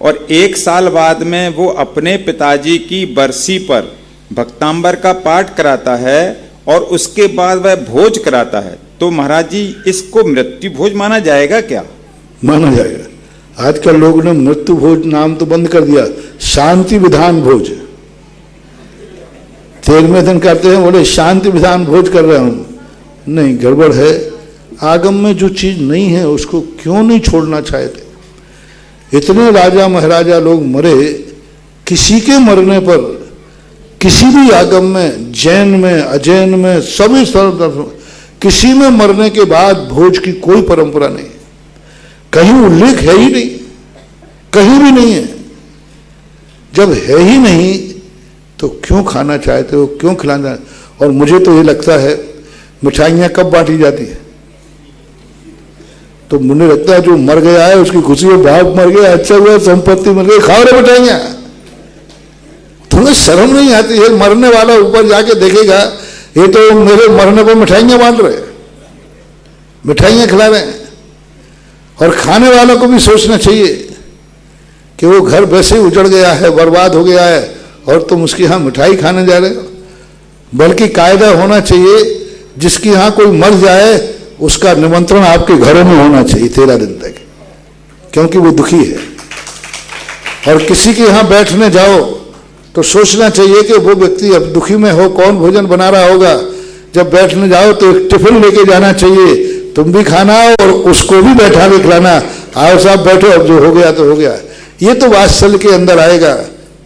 और 1 साल बाद में वो अपने पिताजी की बरसी पर भक्तांबर का पाठ कराता है और उसके बाद वह भोज कराता है, तो महाराज जी इसको मृत्यु भोज माना जाएगा क्या? माना जाएगा। आजकल लोगों ने मृत्यु भोज नाम तो बंद कर दिया, शांति विधान भोज। 13वें दिन करते हैं, बोले शांति विधान भोज कर रहा हूं। नहीं, गड़बड़ है। आगम में जो चीज नहीं है उसको क्यों नहीं छोड़ना चाहते। इतने राजा महाराजा लोग मरे, किसी के मरने पर किसी भी आगम में, जैन में, अजैन में, सभी सर्व किसी में मरने के बाद भोज की कोई परंपरा नहीं, कहीं उल्लेख है ही नहीं, कहीं भी नहीं है। जब है ही नहीं तो क्यों खाना चाहते हो, क्यों खिलाना। और मुझे तो ये लगता है मिठाइयाँ कब बांटी जाती है, तो मुझे लगता है जो मर गया है उसकी खुशी में, बाप मर गया, अच्छा हुआ, संपत्ति मर गई, खाओ रे मिठाइयाँ। तुम्हें शर्म नहीं आती है? मरने वाला ऊपर जाके देखेगा ये तो मेरे मरने पर मिठाइयाँ बांट रहे, मिठाइयाँ खिला रहे हैं। और खाने वालों को भी सोचना चाहिए कि वो घर वैसे ही उजड़ गया है, बर्बाद हो गया है, और तुम उसके यहाँ मिठाई खाने जा रहे हो। बल्कि कायदा होना चाहिए, जिसके यहाँ कोई मर जाए उसका निमंत्रण आपके घरों में होना चाहिए 13 दिन तक, क्योंकि वो दुखी है। और किसी के यहाँ बैठने जाओ तो सोचना चाहिए कि वो व्यक्ति अब दुखी में हो, कौन भोजन बना रहा होगा। जब बैठने जाओ तो एक टिफिन लेके जाना चाहिए, तुम भी खाना और उसको भी बैठा के खिलाना। आओ साहब बैठो, अब जो हो गया तो हो गया। ये तो वात्सल्य के अंदर आएगा।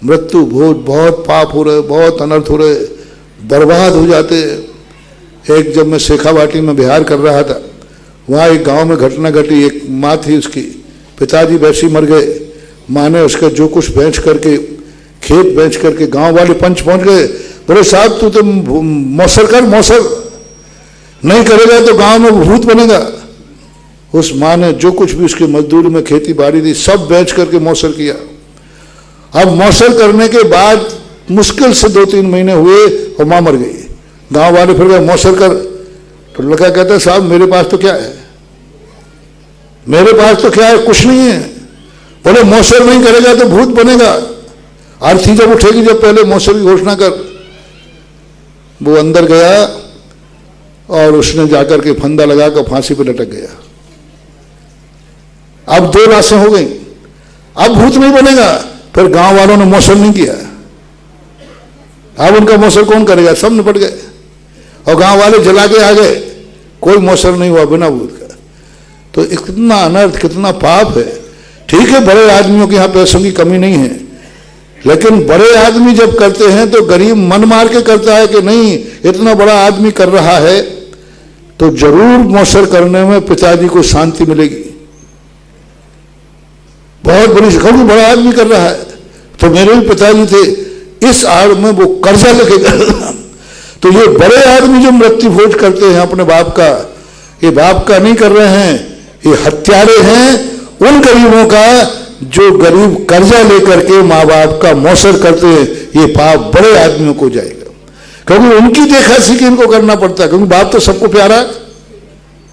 मृत्यु भोज, बहुत पाप हो रहे, बहुत अनर्थ हो रहे, बर्बाद हो जाते। एक जब मैं शेखावाटी में बिहार कर रहा था, वहाँ एक गांव में घटना घटी। एक माँ थी, उसकी पिताजी वैसे मर गए। माँ ने उसका जो कुछ बेच करके, खेत बेच करके, गांव वाले पंच पहुंच गए, बोले साहब तू तो मौसर कर, मौसर नहीं करेगा तो गांव में भूत बनेगा। उस माँ ने जो कुछ भी उसकी मजदूरी में खेती बाड़ी थी सब बेच करके मौसर किया। अब मौसर करने के बाद मुश्किल से 2-3 महीने हुए और माँ मर गई। गांव वाले फिर गए मौसर कर, तो लड़का कहता है साहब मेरे पास तो क्या है, मेरे पास तो क्या है, कुछ नहीं है। बोले मौसर नहीं करेगा तो भूत बनेगा, आरती जब उठेगी जब पहले मौसर की घोषणा कर। वो अंदर गया और उसने जाकर के फंदा लगाकर फांसी पे लटक गया। अब 2 लाशें हो गई, अब भूत नहीं बनेगा। फिर गांव वालों ने मौसर नहीं किया, अब उनका मौसर कौन करेगा, सब निपट गए और गांव वाले जला के आ गए, कोई मौसर नहीं हुआ बिना भूत का। तो कितना अनर्थ, कितना पाप है। ठीक है, बड़े आदमियों के यहाँ पैसों की कमी नहीं है, लेकिन बड़े आदमी जब करते हैं तो गरीब मन मार के करता है कि नहीं इतना बड़ा आदमी कर रहा है तो जरूर मौसर करने में पिताजी को शांति मिलेगी। बहुत बड़ी जगह बड़ा आदमी कर रहा है, तो मेरे भी पिताजी थे, इस आड़ में वो कर्जा लेके कर। तो ये बड़े आदमी जो मृत्यु भोज करते हैं अपने बाप का, ये बाप का नहीं कर रहे हैं, ये हत्यारे हैं उन गरीबों का जो गरीब कर्जा लेकर के माँ बाप का मौसर करते हैं। ये पाप बड़े आदमियों को जाएगा, क्योंकि उनकी देखा सीखी इनको करना पड़ता है, क्योंकि बाप तो सबको प्यारा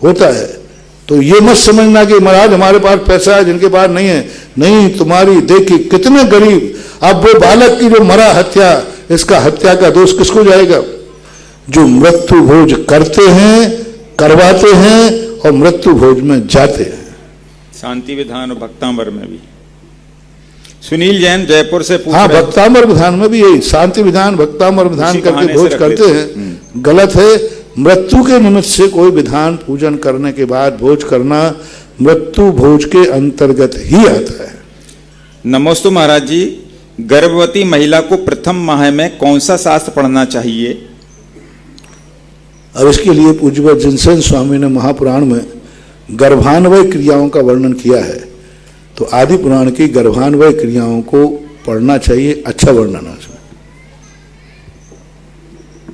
होता है। तो ये मत समझना कि महाराज हमारे पास पैसा है जिनके पास नहीं है। नहीं, तुम्हारी देखी कितने गरीब। अब वो बालक की जो मरा हत्या, इसका हत्या का दोष किसको जाएगा? जो मृत्यु भोज करते हैं, करवाते हैं और मृत्यु भोज में जाते हैं। शांति विधान और भक्तांबर में भी। सुनील जैन जयपुर से पूछ हाँ, रहे हैं। भक्तांबर विधान में भी यही शांति विधान भक्तांबर विधान करके भोज करते हैं, गलत है। मृत्यु के निमित्त से कोई विधान पूजन करने के बाद भोज करना मृत्यु भोज के अंतर्गत ही आता है। नमोस्तु महाराज जी, गर्भवती महिला को प्रथम माह में कौन सा शास्त्र पढ़ना चाहिए? अब इसके लिए पूज्य जिनसन स्वामी ने महापुराण में गर्भान्वय क्रियाओं का वर्णन किया है, तो आदि पुराण की गर्भान्वय क्रियाओं को पढ़ना चाहिए, अच्छा वर्णन है उसमें।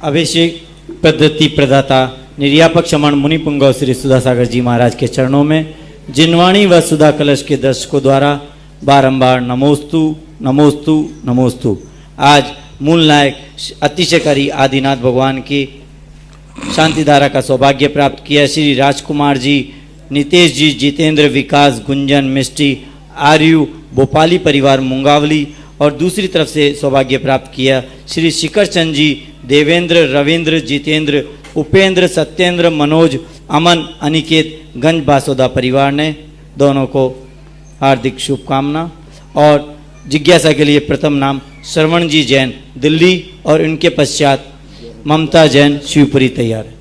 अभिषेक पद्धति प्रदाता निर्यापक शमन मुनिपुंगव श्री सुधासागर जी महाराज के चरणों में जिनवाणी व सुधा कलश के दर्शकों द्वारा बारंबार नमोस्तु नमोस्तु नमोस्तु। आज मूल नायक अतिशयकारी आदिनाथ भगवान की शांतिधारा का सौभाग्य प्राप्त किया श्री राजकुमार जी, नितेश जी, जितेंद्र, विकास, गुंजन, मिष्टी, आर्यु, भोपाली परिवार मुंगावली, और दूसरी तरफ से सौभाग्य प्राप्त किया श्री शिखर चंद जी, देवेंद्र, रविंद्र, जितेंद्र, उपेंद्र, सत्येंद्र, मनोज, अमन, अनिकेत, गंज बासोदा परिवार ने। दोनों को हार्दिक शुभकामना। और जिज्ञासा के लिए प्रथम नाम श्रवण जी जैन दिल्ली और इनके पश्चात ममता जैन शिवपुरी तैयार है।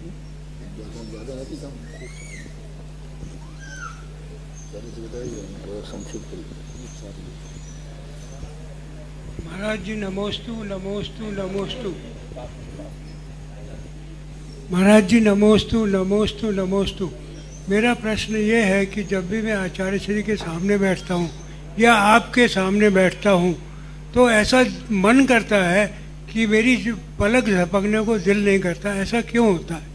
महाराज जी नमोस्तु नमोस्तु नमोस्तु। महाराज जी नमोस्तु नमोस्तु नमोस्तु। मेरा प्रश्न ये है कि जब भी मैं आचार्य श्री के सामने बैठता हूँ या आपके सामने बैठता हूँ तो ऐसा मन करता है कि मेरी पलक झपकने को दिल नहीं करता, ऐसा क्यों होता है?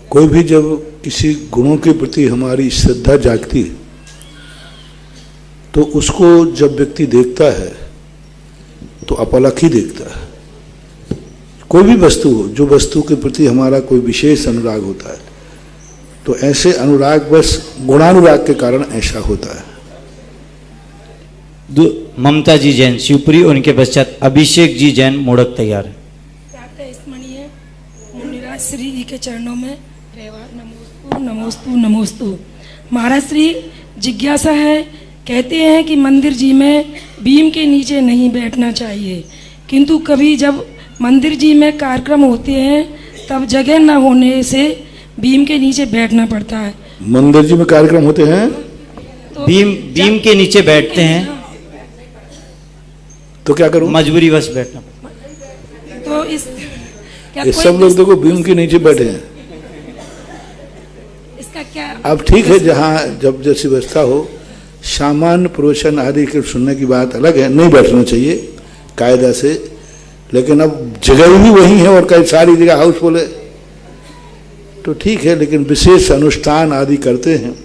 कोई भी जब किसी गुणों के प्रति हमारी श्रद्धा जागती है तो उसको जब व्यक्ति देखता है तो अपलक ही देखता है। कोई भी वस्तु हो, जो वस्तु के प्रति हमारा कोई विशेष अनुराग होता है तो ऐसे अनुराग बस गुणानुराग के कारण ऐसा होता है। ममता जी जैन शिवपुरी और इनके पश्चात अभिषेक जी जैन मोड़क तैयार है। प्रातः स्मरणीय मुनिराज श्री जी के चरणों में रेवाड़ नमोस्तु नमोस्तु नमोस्तु। महाराज श्री जिज्ञासा है, कहते हैं कि मंदिर जी में बीम के नीचे नहीं बैठना चाहिए, किंतु कभी जब मंदिर जी में कार्यक्रम होते हैं तब जगह न होने से बीम के नीचे बैठना पड़ता है। मंदिर जी में कार्यक्रम होते हैं तो बीम के नीचे बैठते हैं तो क्या करूं? मजबूरी बस बैठना। तो क्या ये कोई सब लोग देखो बीम के नीचे बैठे हैं। इसका क्या अब ठीक है, जहाँ जब जैसी व्यवस्था हो, सामान्य प्रवचन आदि के सुनने की बात अलग है, नहीं बैठना चाहिए कायदा से, लेकिन अब जगह भी वही है और कई सारी जगह हाउसफुल है तो ठीक है, लेकिन विशेष अनुष्ठान आदि करते हैं,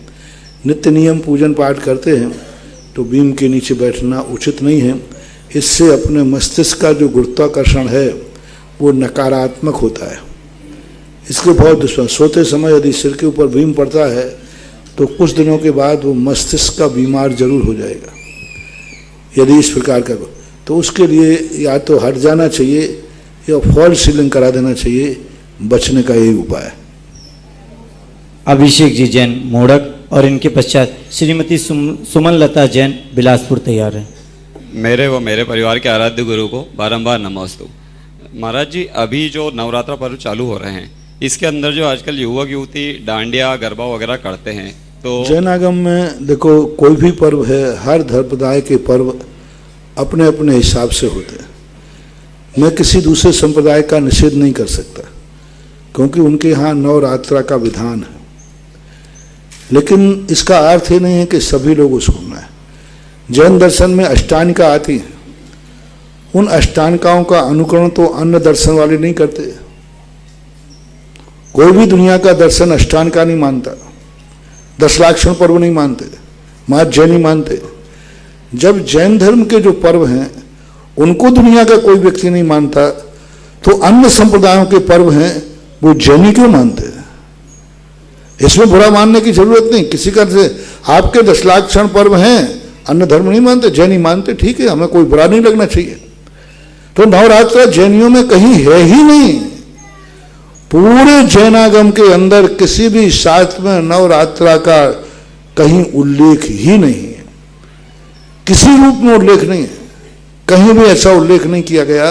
नित्य नियम पूजन पाठ करते हैं तो बीम के नीचे बैठना उचित नहीं है। इससे अपने मस्तिष्क का जो गुरुत्वाकर्षण है वो नकारात्मक होता है। इसके बहुत दुष्परिणाम, सोते समय यदि सिर के ऊपर बीम पड़ता है तो कुछ दिनों के बाद वो मस्तिष्क का बीमार जरूर हो जाएगा यदि इस प्रकार का। तो उसके लिए या तो हट जाना चाहिए या फॉल सीलिंग करा देना चाहिए, बचने का यही उपाय है। अभिषेक जी जैन मोड़क और इनके पश्चात श्रीमती सुमन लता जैन बिलासपुर तैयार है। मेरे व मेरे परिवार के आराध्य गुरु को बारंबार नमोस्तु। महाराज जी, अभी जो नवरात्र पर्व चालू हो रहे हैं, इसके अंदर जो आजकल युवक युवती डांडिया गरबा वगैरह करते हैं, तो जैनागम में देखो कोई भी पर्व है, हर धर्मदाय के पर्व अपने अपने हिसाब से होते हैं। मैं किसी दूसरे संप्रदाय का निषेध नहीं कर सकता क्योंकि उनके यहाँ नवरात्रा का विधान है, लेकिन इसका अर्थ ही नहीं है कि सभी लोग उसको मनाएं। जैन दर्शन में अष्टानिका आती हैं, उन अष्टानिकाओं का अनुकरण तो अन्य दर्शन वाले नहीं करते। कोई भी दुनिया का दर्शन अष्टानिका नहीं मानता, 10 लाक्षण पर्व नहीं मानते, महत जैन नहीं मानते। जब जैन धर्म के जो पर्व हैं उनको दुनिया का कोई व्यक्ति नहीं मानता तो अन्य संप्रदायों के पर्व हैं वो जैनी क्यों मानते हैं? इसमें बुरा मानने की जरूरत नहीं। किसी का से आपके 10 लाक्षण पर्व हैं, अन्य धर्म नहीं मानते, जैनी मानते, ठीक है, हमें कोई बुरा नहीं लगना चाहिए। तो नवरात्र जैनियों में कहीं है ही नहीं। पूरे जैनागम के अंदर किसी भी शास्त्र में नवरात्रा का कहीं उल्लेख ही नहीं है, किसी रूप में उल्लेख नहीं है। कहीं भी ऐसा उल्लेख नहीं किया गया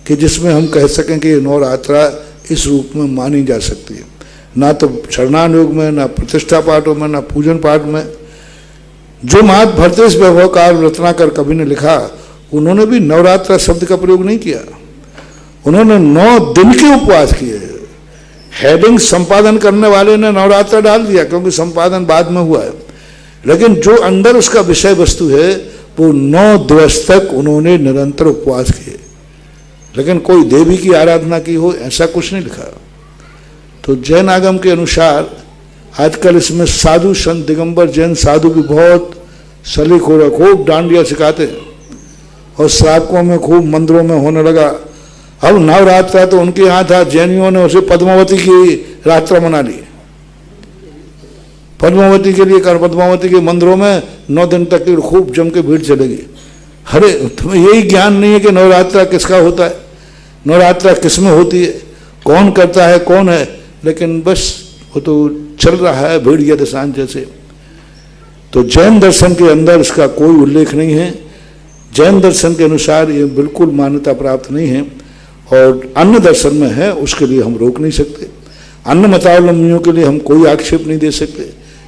कि जिसमें हम कह सकें कि नवरात्रा इस रूप में मानी जा सकती है। ना तो शरणान योग में, ना प्रतिष्ठा पाठों में, ना पूजन पाठ में। जो महत भरतेश वैभवकार रत्नाकर कवि ने लिखा, उन्होंने भी नवरात्रा शब्द का प्रयोग नहीं किया। उन्होंने 9 दिन के उपवास किए। हेडिंग संपादन करने वाले ने नवरात्रा डाल दिया क्योंकि संपादन बाद में हुआ है, लेकिन जो अंदर उसका विषय वस्तु है वो 9 दिवस तक उन्होंने निरंतर उपवास किए, लेकिन कोई देवी की आराधना की हो ऐसा कुछ नहीं लिखा। तो जैन आगम के अनुसार आजकल इसमें साधु संत दिगंबर जैन साधु भी बहुत सलीक हो रहा, खूब डांडिया सिखाते हैं और श्रावकों में खूब मंदिरों में होने लगा। अब नवरात्रा तो उनके यहाँ था, जैनियों ने उसे पद्मावती की रात्रा मना ली। पद्मावती के लिए कर, पद्मावती के मंदिरों में 9 दिन तक खूब जम के भीड़ चलेगी। अरे तुम्हें यही ज्ञान नहीं है कि नवरात्रा किसका होता है, नवरात्रा किस में होती है, कौन करता है, कौन है, लेकिन बस वो तो चल रहा है भेड़िया दशान जैसे। तो जैन दर्शन के अंदर इसका कोई उल्लेख नहीं है। जैन दर्शन के अनुसार ये बिल्कुल मान्यता प्राप्त नहीं है और अन्य दर्शन में है, उसके लिए हम रोक नहीं सकते। अन्य मतावलंबियों के लिए हम कोई आक्षेप नहीं दे सकते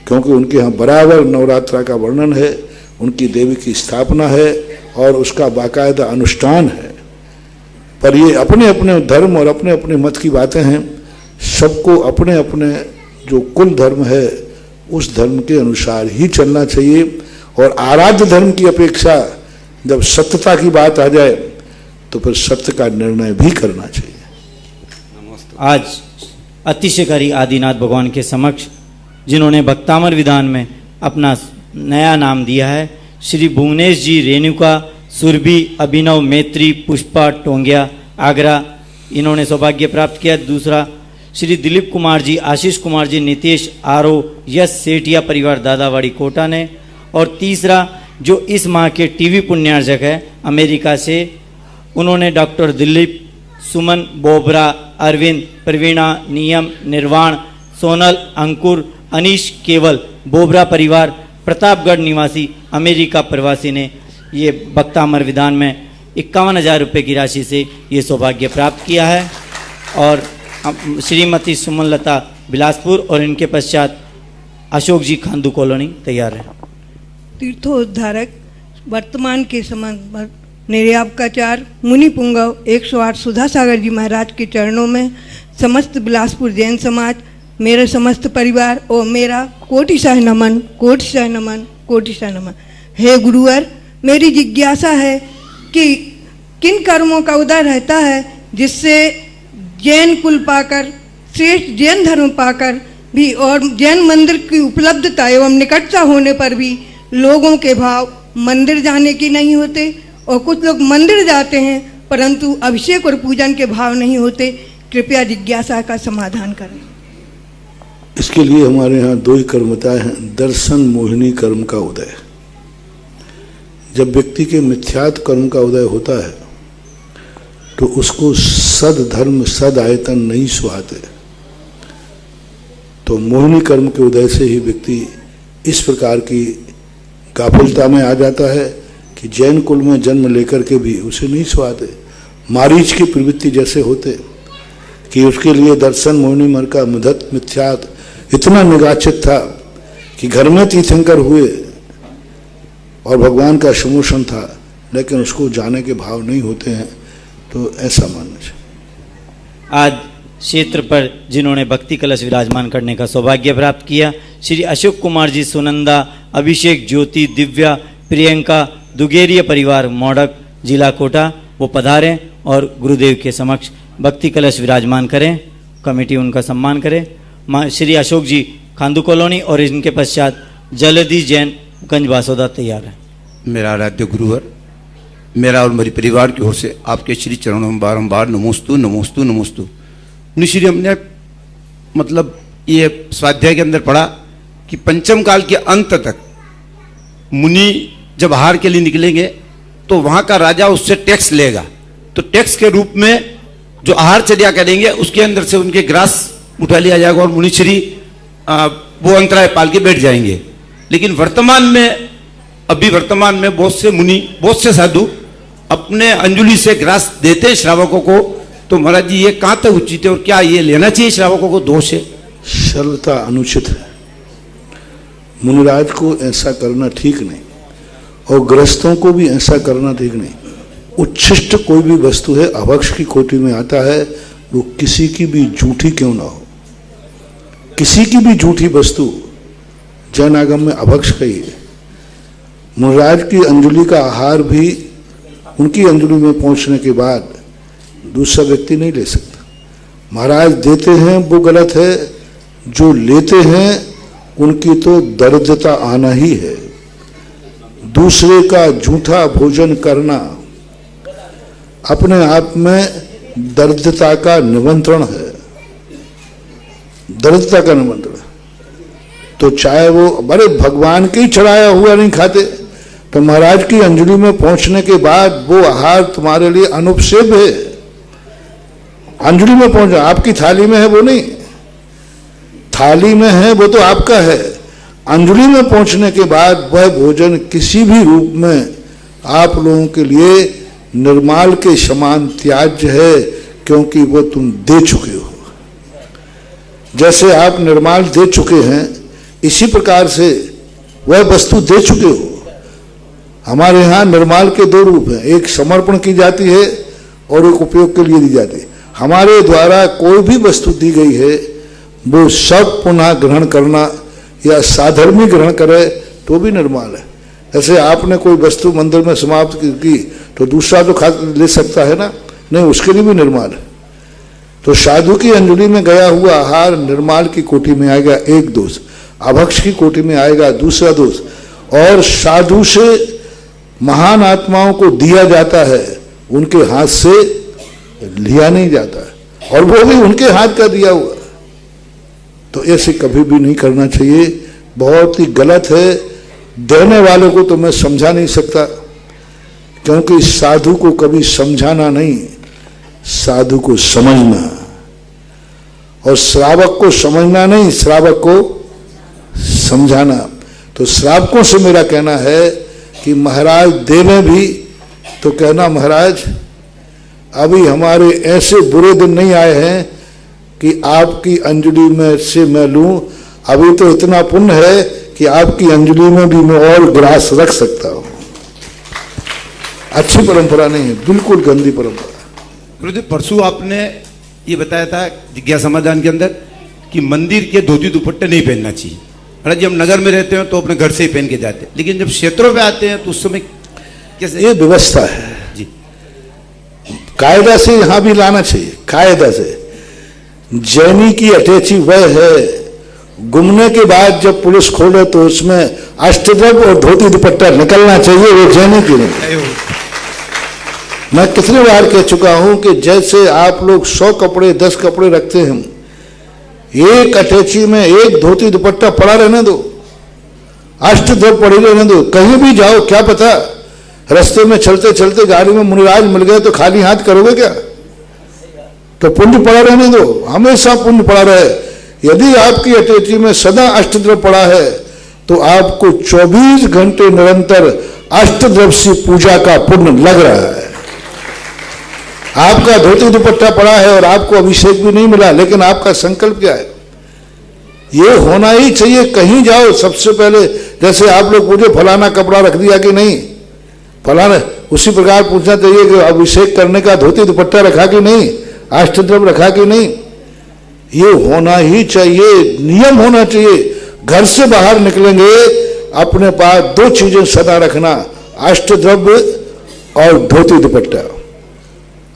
क्योंकि उनके यहाँ बराबर नवरात्रा का वर्णन है, उनकी देवी की स्थापना है और उसका बाकायदा अनुष्ठान है। पर ये अपने अपने धर्म और अपने अपने मत की बातें हैं। सबको अपने अपने जो कुल धर्म है उस धर्म के अनुसार ही चलना चाहिए और आराध्य धर्म की अपेक्षा जब सत्यता की बात आ जाए तो फिर सत्य का निर्णय भी करना चाहिए। आज अतिशयकारी आदिनाथ भगवान के समक्ष जिन्होंने भक्तामर विधान में अपना नया नाम दिया है, श्री भुवनेश जी रेणुका सुरभि अभिनव मैत्री पुष्पा टोंगिया आगरा, इन्होंने सौभाग्य प्राप्त किया। दूसरा श्री दिलीप कुमार जी, आशीष कुमार जी, नितेश आरो, यश सेठिया परिवार दादावाड़ी कोटा ने। और तीसरा जो इस माह के टीवी पुण्यार्जक है अमेरिका से। उन्होंने डॉक्टर दिलीप, सुमन बोबरा, अरविंद, प्रवीणा, नियम, निर्वाण, सोनल, अंकुर, अनीश, केवल, बोबरा परिवार, प्रतापगढ़ निवासी अमेरिका प्रवासी ने ये बक्ता अमर विधान में 51,000 रुपये की राशि से ये सौभाग्य प्राप्त किया है। और श्रीमती सुमनलता बिलासपुर और इनके पश्चात अशोक जी खांदू कॉलोनी तैयार है। तीर्थोद्धारक वर्तमान के समय निर्यापकाचार मुनि पुंगव 108 सुधा सागर जी महाराज के चरणों में समस्त बिलासपुर जैन समाज, मेरे समस्त परिवार और मेरा कोटिशः नमन, कोटिशः नमन, कोटिशः नमन। हे गुरुवर, मेरी जिज्ञासा है कि किन कर्मों का उदय रहता है जिससे जैन कुल पाकर, श्रेष्ठ जैन धर्म पाकर भी और जैन मंदिर की उपलब्धता एवं निकटता होने पर भी लोगों के भाव मंदिर जाने की नहीं होते, और कुछ लोग मंदिर जाते हैं परंतु अभिषेक और पूजन के भाव नहीं होते। कृपया जिज्ञासा का समाधान करें। इसके लिए हमारे यहाँ दो ही कर्म बताए हैं। दर्शन मोहिनी कर्म का उदय। जब व्यक्ति के मिथ्यात्व कर्म का उदय होता है तो उसको सद धर्म सद आयतन नहीं सुहाते। तो मोहिनी कर्म के उदय से ही व्यक्ति इस प्रकार की गाफिलता में आ जाता है कि जैन कुल में जन्म लेकर के भी उसे नहीं सुहाते। मारीच की प्रवृत्ति जैसे होते कि उसके लिए दर्शन मोहिनी मर का मुदत मिथ्यात इतना निगाचित था कि घर में तीर्थंकर हुए और भगवान का समोषण था, लेकिन उसको जाने के भाव नहीं होते हैं। तो ऐसा मानना चाहिए। आज क्षेत्र पर जिन्होंने भक्ति कलश विराजमान करने का सौभाग्य प्राप्त किया, श्री अशोक कुमार जी, सुनंदा, अभिषेक, ज्योति, दिव्या, प्रियंका, दुगेरिया परिवार, मोडक, जिला कोटा, वो पधारें और गुरुदेव के समक्ष भक्ति कलश विराजमान करें। कमेटी उनका सम्मान करे। श्री अशोक जी खांदू कॉलोनी और इनके पश्चात जलदी जैन गंज बासोदा तैयार है। मेरा आराध्य गुरुवर, मेरा और मेरे परिवार की ओर से आपके श्री चरणों में बारंबार नमोस्तु नमोस्तु नमोस्तु। मुनिश्री, हमने मतलब ये स्वाध्याय के अंदर पढ़ा कि पंचम काल के अंत तक मुनि जब आहार के लिए निकलेंगे तो वहां का राजा उससे टैक्स लेगा। तो टैक्स के रूप में जो आहार चर्या करेंगे उसके अंदर से उनके ग्रास उठा लिया जाएगा और मुनिश्री वो अंतराय पाल के बैठ जाएंगे। लेकिन वर्तमान में, अभी वर्तमान में बहुत से मुनि, बहुत से साधु अपने अंजुलि से ग्रास देते हैं श्रावकों को। तो महाराज जी, ये कहाँ तक उचित है और क्या ये लेना चाहिए श्रावकों को? दोष है, सरलता अनुचित है। मुनिराज को ऐसा करना ठीक नहीं और गृहस्थों को भी ऐसा करना ठीक नहीं। उच्छिष्ट कोई भी वस्तु है अभक्ष की कोटि में आता है, वो किसी की भी झूठी क्यों ना हो। किसी की भी झूठी वस्तु जैन आगम में अभक्ष कही है। मुनिराज की अंजलि का आहार भी उनकी अंजलि में पहुंचने के बाद दूसरा व्यक्ति नहीं ले सकता। महाराज देते हैं वो गलत है, जो लेते हैं उनकी तो दरिद्रता आना ही है। दूसरे का झूठा भोजन करना अपने आप में दरिद्रता का निमंत्रण है, दरिद्रता का निमंत्रण। तो चाहे वो बड़े भगवान के ही चढ़ाया हुआ नहीं खाते, तो महाराज की अंजलि में पहुंचने के बाद वो आहार तुम्हारे लिए अनुपसेव्य है। अंजलि में पहुंचा, आपकी थाली में है वो नहीं, थाली में है वो तो आपका है। अंजलि में पहुंचने के बाद वह भोजन किसी भी रूप में आप लोगों के लिए निर्माल के समान त्याज्य है, क्योंकि वो तुम दे चुके हो। जैसे आप निर्माल दे चुके हैं, इसी प्रकार से वह वस्तु दे चुके हो। हमारे यहाँ निर्माल के दो रूप हैं, एक समर्पण की जाती है और एक उपयोग के लिए दी जाती है। हमारे द्वारा कोई भी वस्तु दी गई है वो सब पुनः ग्रहण करना या साधर्मी ग्रहण करे तो भी निर्माल है। ऐसे आपने कोई वस्तु मंदिर में समाप्त की तो दूसरा तो खा ले सकता है ना, नहीं, उसके लिए भी निर्माल है। तो साधु की अंजलि में गया हुआ आहार निर्माल की कोटि में आएगा एक दोष, अभक्ष की कोटि में आएगा दूसरा दोष। और साधु से महान आत्माओं को दिया जाता है, उनके हाथ से लिया नहीं जाता है, और वो भी उनके हाथ का दिया हुआ। तो ऐसे कभी भी नहीं करना चाहिए, बहुत ही गलत है। देने वालों को तो मैं समझा नहीं सकता, क्योंकि साधु को कभी समझाना नहीं, साधु को समझना, और श्रावक को समझना नहीं, श्रावक को समझाना। तो श्रावकों से मेरा कहना है कि महाराज देने भी तो कहना, महाराज अभी हमारे ऐसे बुरे दिन नहीं आए हैं कि आपकी अंजलि में से मैं लूं, अभी तो इतना पुण्य है कि आपकी अंजलि में भी मैं और ग्रास रख सकता हूं। अच्छी परंपरा नहीं है, बिल्कुल गंदी परंपरा। गुरुदेव, परसों आपने ये बताया था जिज्ञासा समाधान के अंदर कि मंदिर के धोती दुपट्टे नहीं पहनना चाहिए। अरे जब नगर में रहते हैं तो अपने घर से ही पहन के जाते हैं, लेकिन जब क्षेत्रों पे आते हैं तो उस समय कैसे? ये व्यवस्था है जी, कायदा से यहां भी लाना चाहिए, कायदा से। जैनी की अटैची वह है, घूमने के बाद जब पुलिस खोले तो उसमें अष्टद्रव्य और धोती दुपट्टा निकलना चाहिए, वो जैनी की नहीं। मैं कितनी बार कह चुका हूं कि जैसे आप लोग 100 कपड़े 10 कपड़े रखते हैं, एक अटैची में एक धोती दुपट्टा पड़ा रहने दो, अष्टद्रव्य पड़ी रहने दो। कहीं भी जाओ, क्या पता रास्ते में चलते चलते गाड़ी में मुनिराज मिल गए तो खाली हाथ करोगे क्या? तो पुण्य पड़ा रहने दो, हमेशा पुण्य पड़ा रहे। यदि आपकी अटैची में सदा अष्टद्रव्य पड़ा है तो आपको 24 घंटे निरंतर अष्टद्रव्य से पूजा का पुण्य लग रहा है। आपका धोती दुपट्टा पड़ा है और आपको अभिषेक भी नहीं मिला, लेकिन आपका संकल्प क्या है? ये होना ही चाहिए। कहीं जाओ सबसे पहले, जैसे आप लोग पूछे फलाना कपड़ा रख दिया कि नहीं, फलाना, उसी प्रकार पूछना चाहिए कि अभिषेक करने का धोती दुपट्टा रखा कि नहीं, अष्टद्रव्य रखा कि नहीं। ये होना ही चाहिए, नियम होना चाहिए। घर से बाहर निकलेंगे अपने पास 2 चीजें सदा रखना, अष्टद्रव्य और धोती दुपट्टा।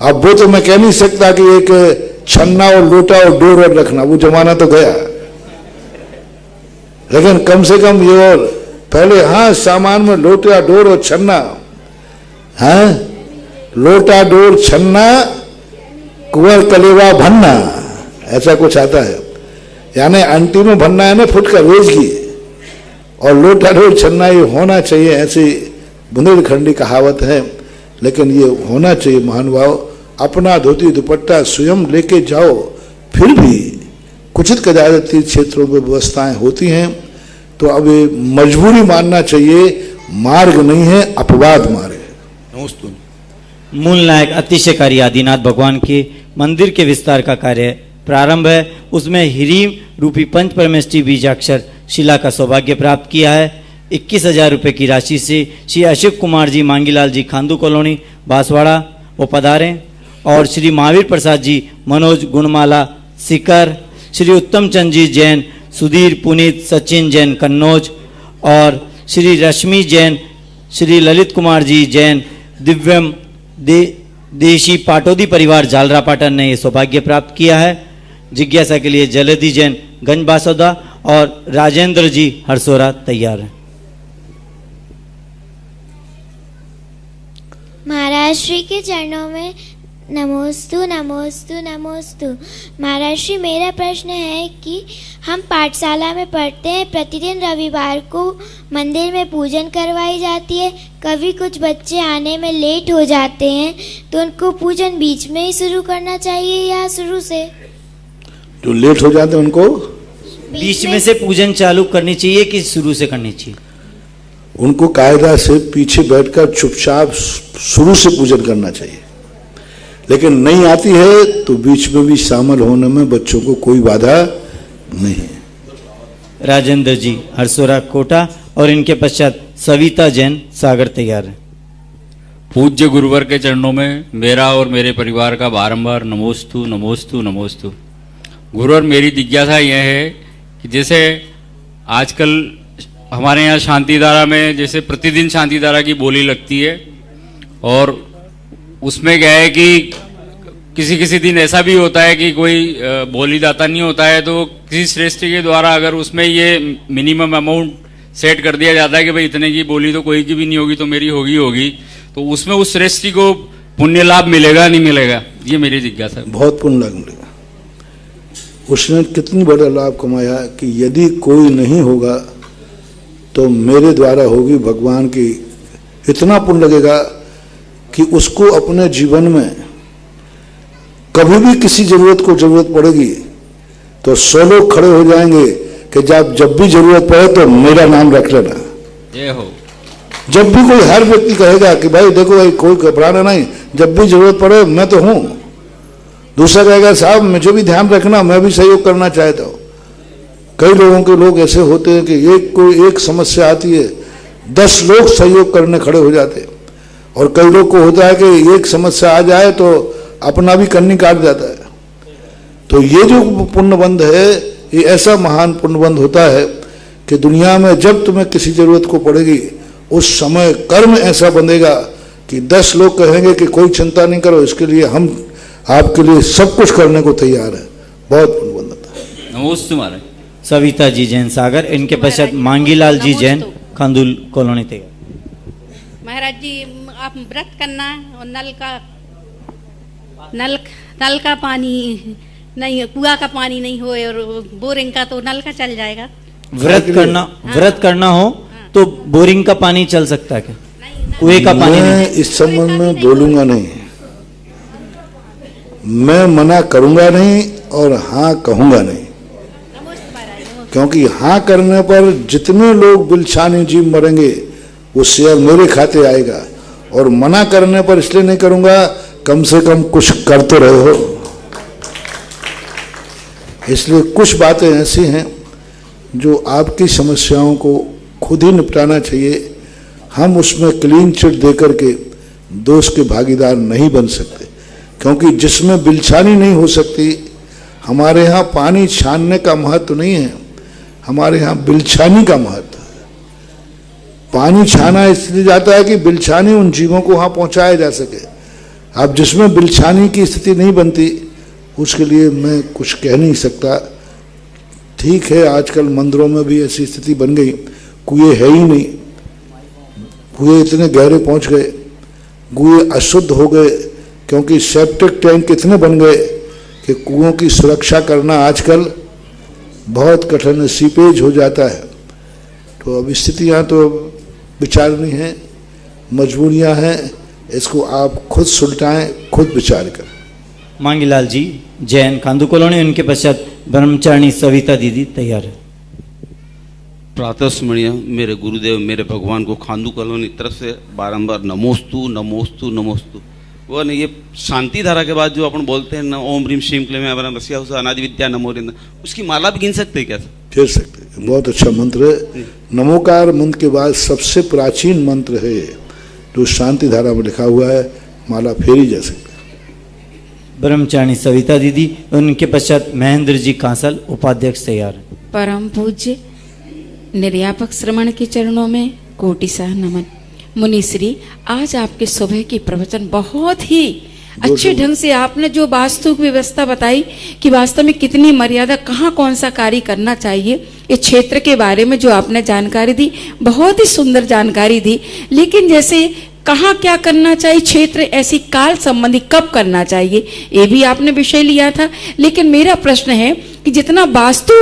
अब वो तो मैं कह नहीं सकता कि एक छन्ना और लोटा और डोर और रखना, वो जमाना तो गया, लेकिन कम से कम ये और पहले, हाँ, सामान में लोटा डोर और छन्ना, हाँ, लोटा डोर छन्ना कुंवर कलेवा भन्ना, ऐसा कुछ आता है। यानी अंटी में भन्ना है ना फुटकर रोज की, और लोटा डोर छन्ना ये होना चाहिए, ऐसी बुंदेलखंडी कहावत है। लेकिन ये होना चाहिए महानुभाव, अपना धोती दुपट्टा स्वयं लेके जाओ। फिर भी कुछ कदाचित तीर्थ क्षेत्रों में व्यवस्थाएं होती हैं, तो अब ये मजबूरी मानना चाहिए, मार्ग नहीं है, अपवाद मार्ग है। मूल नायक अतिशयकारी आदिनाथ भगवान के मंदिर के विस्तार का कार्य प्रारंभ है। उसमें हिरीम रूपी पंच परमेष्ठी बीजाक्षर शिला का सौभाग्य प्राप्त किया है। 21,000 रुपये की राशि से श्री अशोक कुमार जी मांगीलाल जी खांदू कॉलोनी बांसवाड़ा वो पधारें, और श्री महावीर प्रसाद जी मनोज गुणमाला सिकर, श्री उत्तम चंद जी जैन सुधीर पुनीत सचिन जैन कन्नौज, और श्री रश्मि जैन श्री ललित कुमार जी जैन दिव्यम देशी पाटोदी परिवार जालरा पाटन ने यह सौभाग्य प्राप्त किया है। जिज्ञासा के लिए जलदी जैन गंज बासौदा और राजेंद्र जी हरसोरा तैयार हैं। महाराज श्री के चरणों में नमोस्तु नमोस्तु नमोस्तु। महाराज श्री, मेरा प्रश्न है कि हम पाठशाला में पढ़ते हैं, प्रतिदिन रविवार को मंदिर में पूजन करवाई जाती है। कभी कुछ बच्चे आने में लेट हो जाते हैं, तो उनको पूजन बीच में ही शुरू करना चाहिए या शुरू से? जो लेट हो जाते हैं उनको बीच में से पूजन चालू करनी चाहिए कि शुरू से करनी चाहिए? उनको कायदा से पीछे बैठकर चुपचाप शुरू से पूजन करना चाहिए, लेकिन नहीं आती है तो बीच में भी शामिल होने में बच्चों को कोई बाधा नहीं है। राजेंद्र जी हरसोरा कोटा और इनके पश्चात सविता जैन सागर तैयार है। पूज्य गुरुवर के चरणों में मेरा और मेरे परिवार का बारंबार नमोस्तु नमोस्तु नमोस्तु। गुरुवर, मेरी जिज्ञासा यह है कि जैसे आजकल हमारे यहाँ शांतिधारा में जैसे प्रतिदिन शांतिधारा की बोली लगती है, और उसमें क्या है कि किसी किसी दिन ऐसा भी होता है कि कोई बोलीदाता नहीं होता है, तो किसी श्रेष्ठी के द्वारा अगर उसमें ये मिनिमम अमाउंट सेट कर दिया जाता है कि भाई इतने की बोली तो कोई की भी नहीं होगी तो मेरी होगी, तो उसमें उस श्रेष्ठी को पुण्य लाभ मिलेगा नहीं मिलेगा? ये मेरी जिज्ञासा है। बहुत पुण्य लाभ मिलेगा। उसने कितनी बड़ा लाभ कमाया कि यदि कोई नहीं होगा तो मेरे द्वारा होगी भगवान की इतना पुण्य लगेगा कि उसको अपने जीवन में कभी भी किसी जरूरत पड़ेगी तो 100 लोग खड़े हो जाएंगे कि जब भी जरूरत पड़े तो मेरा नाम रख लेना। जय हो। जब भी कोई हर व्यक्ति कहेगा कि भाई देखो भाई कोई घबराना नहीं, जब भी जरूरत पड़े मैं तो हूं। दूसरा कहेगा साहब मुझे भी ध्यान रखना, मैं भी सहयोग करना चाहता हूं। कई लोग ऐसे होते हैं कि कोई एक समस्या आती है 10 लोग सहयोग करने खड़े हो जाते हैं, और कई लोग को होता है कि एक समस्या आ जाए तो अपना भी कन्नी काट जाता है। तो ये जो पुण्यबंध है ये ऐसा महान पुण्यबंध होता है कि दुनिया में जब तुम्हें किसी जरूरत को पड़ेगी उस समय कर्म ऐसा बंधेगा कि 10 लोग कहेंगे कि कोई चिंता नहीं करो, इसके लिए हम आपके लिए सब कुछ करने को तैयार है। बहुत पुण्यबंध होता है। नमोस्तु महाराज। सविता जी जैन सागर, इनके पश्चात मांगीलाल जी जैन खांदुल कॉलोनी तैयार। महाराज जी आप व्रत करना और नल का पानी नहीं, कुआं का पानी नहीं हो और बोरिंग का तो नल का चल जाएगा। व्रत करना हो तो बोरिंग का पानी चल सकता है क्या? कुएं का पानी मैं इस संबंध में बोलूंगा नहीं, मैं मना करूंगा नहीं और हाँ कहूंगा नहीं, क्योंकि हाँ करने पर जितने लोग बिलछानी जीव मरेंगे वो शेयर मेरे खाते आएगा, और मना करने पर इसलिए नहीं करूंगा कम से कम कुछ कर तो रहे हो। इसलिए कुछ बातें ऐसी हैं जो आपकी समस्याओं को खुद ही निपटाना चाहिए। हम उसमें क्लीन चिट दे करके दोष के भागीदार नहीं बन सकते, क्योंकि जिसमें बिलछानी नहीं हो सकती, हमारे यहाँ पानी छानने का महत्व नहीं है, हमारे यहाँ बिलछानी का महत्व है। पानी छाना इसलिए जाता है कि बिलछानी उन जीवों को वहाँ पहुँचाया जा सके। अब जिसमें बिलछानी की स्थिति नहीं बनती उसके लिए मैं कुछ कह नहीं सकता। ठीक है, आजकल मंदिरों में भी ऐसी स्थिति बन गई, कुएं है ही नहीं, कुएं इतने गहरे पहुंच गए, कुएं अशुद्ध हो गए, क्योंकि सेप्टिक टैंक इतने बन गए कि कुओं की सुरक्षा करना आजकल बहुत कठिन है, सीपेज हो जाता है। तो अब स्थितियां तो विचारनी हैं, मजबूरियां हैं, इसको आप खुद सुलटाएं, खुद विचार करें। मांगीलाल जी जैन खांदू कॉलोनी, उनके पश्चात ब्रह्मचारिणी सविता दीदी तैयार है। प्रातः स्मरणीय मेरे गुरुदेव मेरे भगवान को खांदू कॉलोनी तरफ से बारंबार नमोस्तु नमोस्तु नमोस्तु। वो नहीं, ये शांति धारा के बाद जो अपन बोलते हैं ना, ओम ह्रीम श्रीम क्लीम अवरम रस्या अनादि विद्या नमोरिंद, उसकी माला भी गिन सकते हैं क्या? फिर सकते हैं, बहुत अच्छा मंत्र है। नमोकार मंत्र के बाद सबसे प्राचीन मंत्र है जो शांति धारा में लिखा हुआ है, माला फेरी जा सकती है। ब्रह्मचारिणी सविता दीदी, उनके पश्चात महेंद्र जी कांसल उपाध्यक्ष तैयार है। परम पूज्य निर्यापक श्रमण के चरणों में कोटिशाह नमन। मुनिश्री, आज आपके सुबह की प्रवचन बहुत ही अच्छे ढंग से आपने जो वास्तु व्यवस्था बताई कि वास्तव में कितनी मर्यादा, कहाँ कौन सा कार्य करना चाहिए, इस क्षेत्र के बारे में जो आपने जानकारी दी, बहुत ही सुंदर जानकारी दी। लेकिन जैसे कहाँ क्या करना चाहिए, क्षेत्र ऐसी काल संबंधी कब करना चाहिए, ये भी आपने विषय लिया था। लेकिन मेरा प्रश्न है कि जितना वास्तु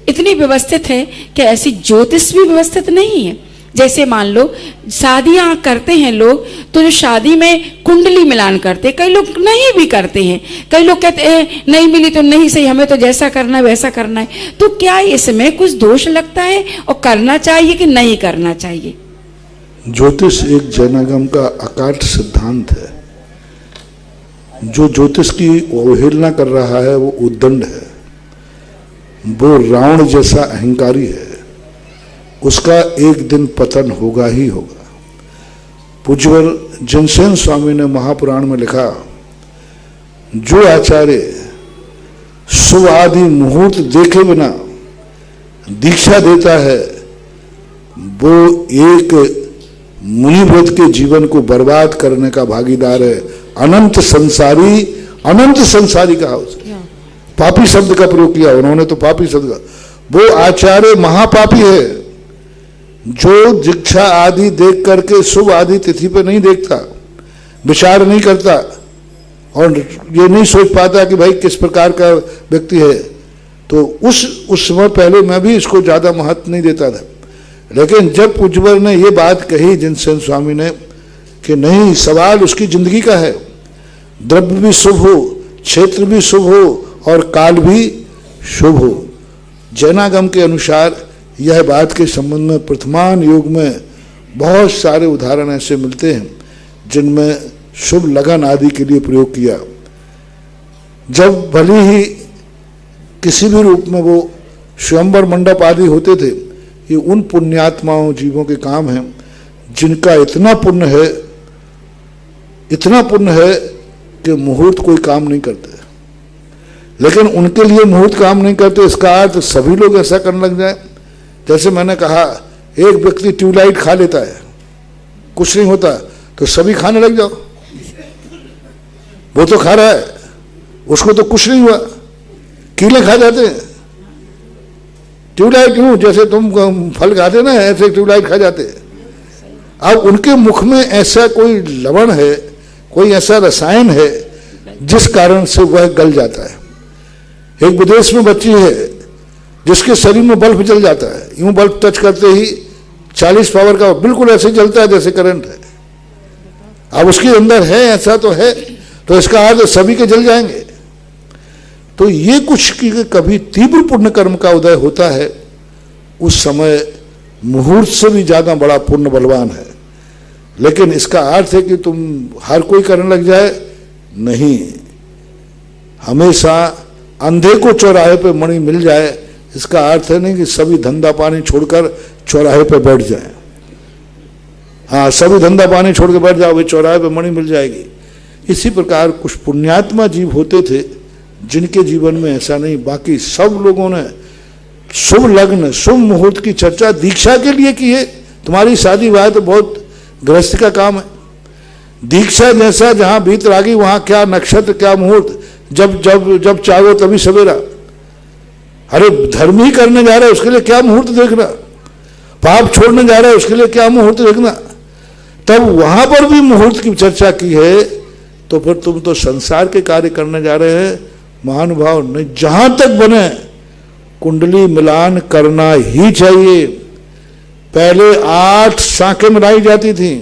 इतनी व्यवस्थित है, क्या ऐसी ज्योतिष भी व्यवस्थित नहीं है? जैसे मान लो शादियां करते हैं लोग, तो जो शादी में कुंडली मिलान करते, कई लोग नहीं भी करते हैं, कई लोग कहते हैं नहीं मिली तो नहीं सही, हमें तो जैसा करना है वैसा करना है। तो क्या इसमें कुछ दोष लगता है और करना चाहिए कि नहीं करना चाहिए? ज्योतिष एक जैनागम का अकाट सिद्धांत है। जो ज्योतिष की अवहेलना कर रहा है वो उद्दंड है, वो रावण जैसा अहंकारी है, उसका एक दिन पतन होगा ही होगा। पूज्यवर जनसेन स्वामी ने महापुराण में लिखा, जो आचार्य शुभ आदि मुहूर्त देखे बिना दीक्षा देता है वो एक मुनिव्रत के जीवन को बर्बाद करने का भागीदार है। अनंत संसारी कहा उसने, पापी शब्द का प्रयोग किया उन्होंने, तो पापी शब्द का, वो आचार्य महापापी है जो दीक्षा आदि देख करके शुभ आदि तिथि पे नहीं देखता, विचार नहीं करता और ये नहीं सोच पाता कि भाई किस प्रकार का व्यक्ति है। तो उस समय पहले मैं भी इसको ज्यादा महत्व नहीं देता था, लेकिन जब पूज्यवर ने ये बात कही जिनसेन स्वामी ने कि नहीं, सवाल उसकी जिंदगी का है, द्रव्य भी शुभ हो, क्षेत्र भी शुभ हो और काल भी शुभ हो। जैनागम के अनुसार यह बात के संबंध में प्रथमान योग में बहुत सारे उदाहरण ऐसे मिलते हैं जिनमें शुभ लगन आदि के लिए प्रयोग किया। जब भले ही किसी भी रूप में वो स्वयंवर मंडप आदि होते थे, ये उन पुण्यात्माओं जीवों के काम हैं जिनका इतना पुण्य है कि मुहूर्त कोई काम नहीं करते। लेकिन उनके लिए मुहूर्त काम नहीं करते, इसका अर्थ सभी लोग ऐसा करने लग जाए। जैसे मैंने कहा, एक व्यक्ति ट्यूबलाइट खा लेता है, कुछ नहीं होता, तो सभी खाने लग जाओ। वो तो खा रहा है, उसको तो कुछ नहीं हुआ, कीले खा जाते हैं। ट्यूबलाइट यूं जैसे तुम फल खाते ना, ऐसे ट्यूबलाइट खा जाते हैं। अब उनके मुख में ऐसा कोई लवण है, कोई ऐसा रसायन है जिस कारण से वह गल जाता है। एक विदेश में बच्ची है जिसके शरीर में बल्ब जल जाता है, यूं बल्ब टच करते ही 40 पावर का बिल्कुल ऐसे जलता है जैसे करंट है। अब उसके अंदर है, ऐसा तो है, तो इसका अर्थ सभी के जल जाएंगे। तो ये कुछ की कभी तीव्र पुण्य कर्म का उदय होता है, उस समय मुहूर्त से भी ज्यादा बड़ा पुण्य बलवान है। लेकिन इसका अर्थ है कि तुम हर कोई करने लग जाए, नहीं। हमेशा अंधे को चौराहे पे मणि मिल जाए, इसका अर्थ है नहीं कि सभी धंधा पानी छोड़कर चौराहे पे बैठ जाए। हाँ, सभी धंधा पानी छोड़ के बैठ जाओ, वे चौराहे पे मणि मिल जाएगी। इसी प्रकार कुछ पुण्यात्मा जीव होते थे जिनके जीवन में ऐसा नहीं। बाकी सब लोगों ने शुभ लग्न, शुभ मुहूर्त की चर्चा दीक्षा के लिए की है। तुम्हारी शादी विवाह तो बहुत गृहस्थ का काम है। दीक्षा जैसा जहां बीत रागी वहां क्या नक्षत्र, क्या मुहूर्त, जब जब जब चाहो तभी सवेरा। अरे धर्म ही करने जा रहा है, उसके लिए क्या मुहूर्त देखना? पाप छोड़ने जा रहा है, उसके लिए क्या मुहूर्त देखना? तब वहां पर भी मुहूर्त की चर्चा की है, तो फिर तुम तो संसार के कार्य करने जा रहे हैं। महानुभाव, नहीं, जहां तक बने कुंडली मिलान करना ही चाहिए। पहले 8 शाखें मिलाई जाती थी,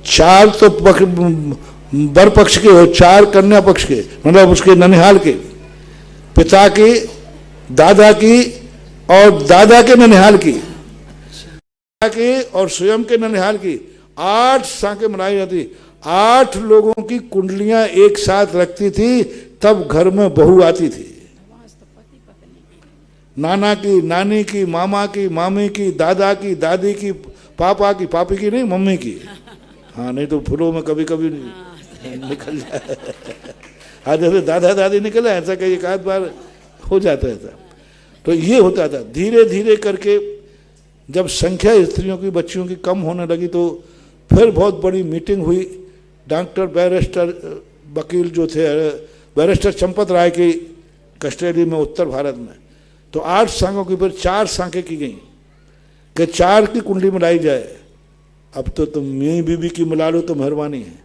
4 तो वर पक्ष के हो, 4 कन्या पक्ष के, मतलब उसके ननिहाल के, पिता की, दादा की और दादा के ननिहाल की, के और स्वयं के ननिहाल की 8 शाखें मिलाई जाती। 8 लोगों की कुंडलियां एक साथ रखती थी, तब घर में बहू आती थी। नाना की, नानी की, मामा की, मामी की, दादा की, दादी की, पापा की, पापी की नहीं, मम्मी की। हाँ, नहीं तो फूलों में कभी कभी निकल जाए। हाँ, जैसे दादा दादी निकले, ऐसा कई एक आध बार हो जाता है। तो ये होता था। धीरे धीरे करके जब संख्या स्त्रियों की, बच्चियों की कम होने लगी, तो फिर बहुत बड़ी मीटिंग हुई। डॉक्टर बैरिस्टर वकील जो थे, बैरिस्टर चंपत राय की कस्टडी में उत्तर भारत में, तो 8 शाखों की फिर 4 शाखें की गई कि 4 की कुंडली मिलाई जाए। अब तो तुम मियाँ बीबी की मिला लो तो मेहरबानी है,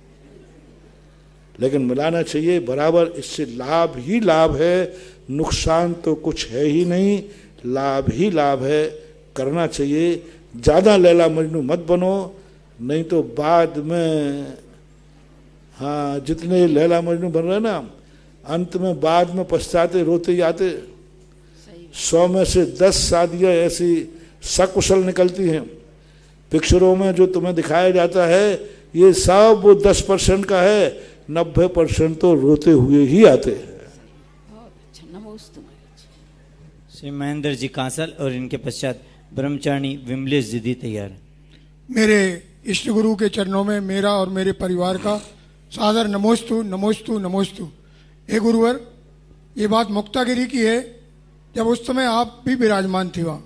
लेकिन मिलाना चाहिए बराबर। इससे लाभ ही लाभ है, नुकसान तो कुछ है ही नहीं, लाभ ही लाभ है। करना चाहिए। ज़्यादा लैला मजनू मत बनो, नहीं तो बाद में, हाँ, जितने लैला मजनू बन रहे ना, अंत में बाद में पछताते, रोते ही आते। 100 में से 10 शादियाँ ऐसी सकुशल निकलती हैं। पिक्चरों में जो तुम्हें दिखाया जाता है, ये सब वो 10% का है, 90% तो रोते हुए ही आते हैं। श्री महेंद्र जी कांसल और इनके पश्चात ब्रह्मचारिणी विमलेश दीदी तैयार। मेरे इष्ट गुरु के चरणों में मेरा और मेरे परिवार का सादर नमोस्तु नमोस्तु नमोस्तु। हे गुरुवर, ये बात मुक्तागिरी की है, जब उस समय आप भी विराजमान थे वहाँ,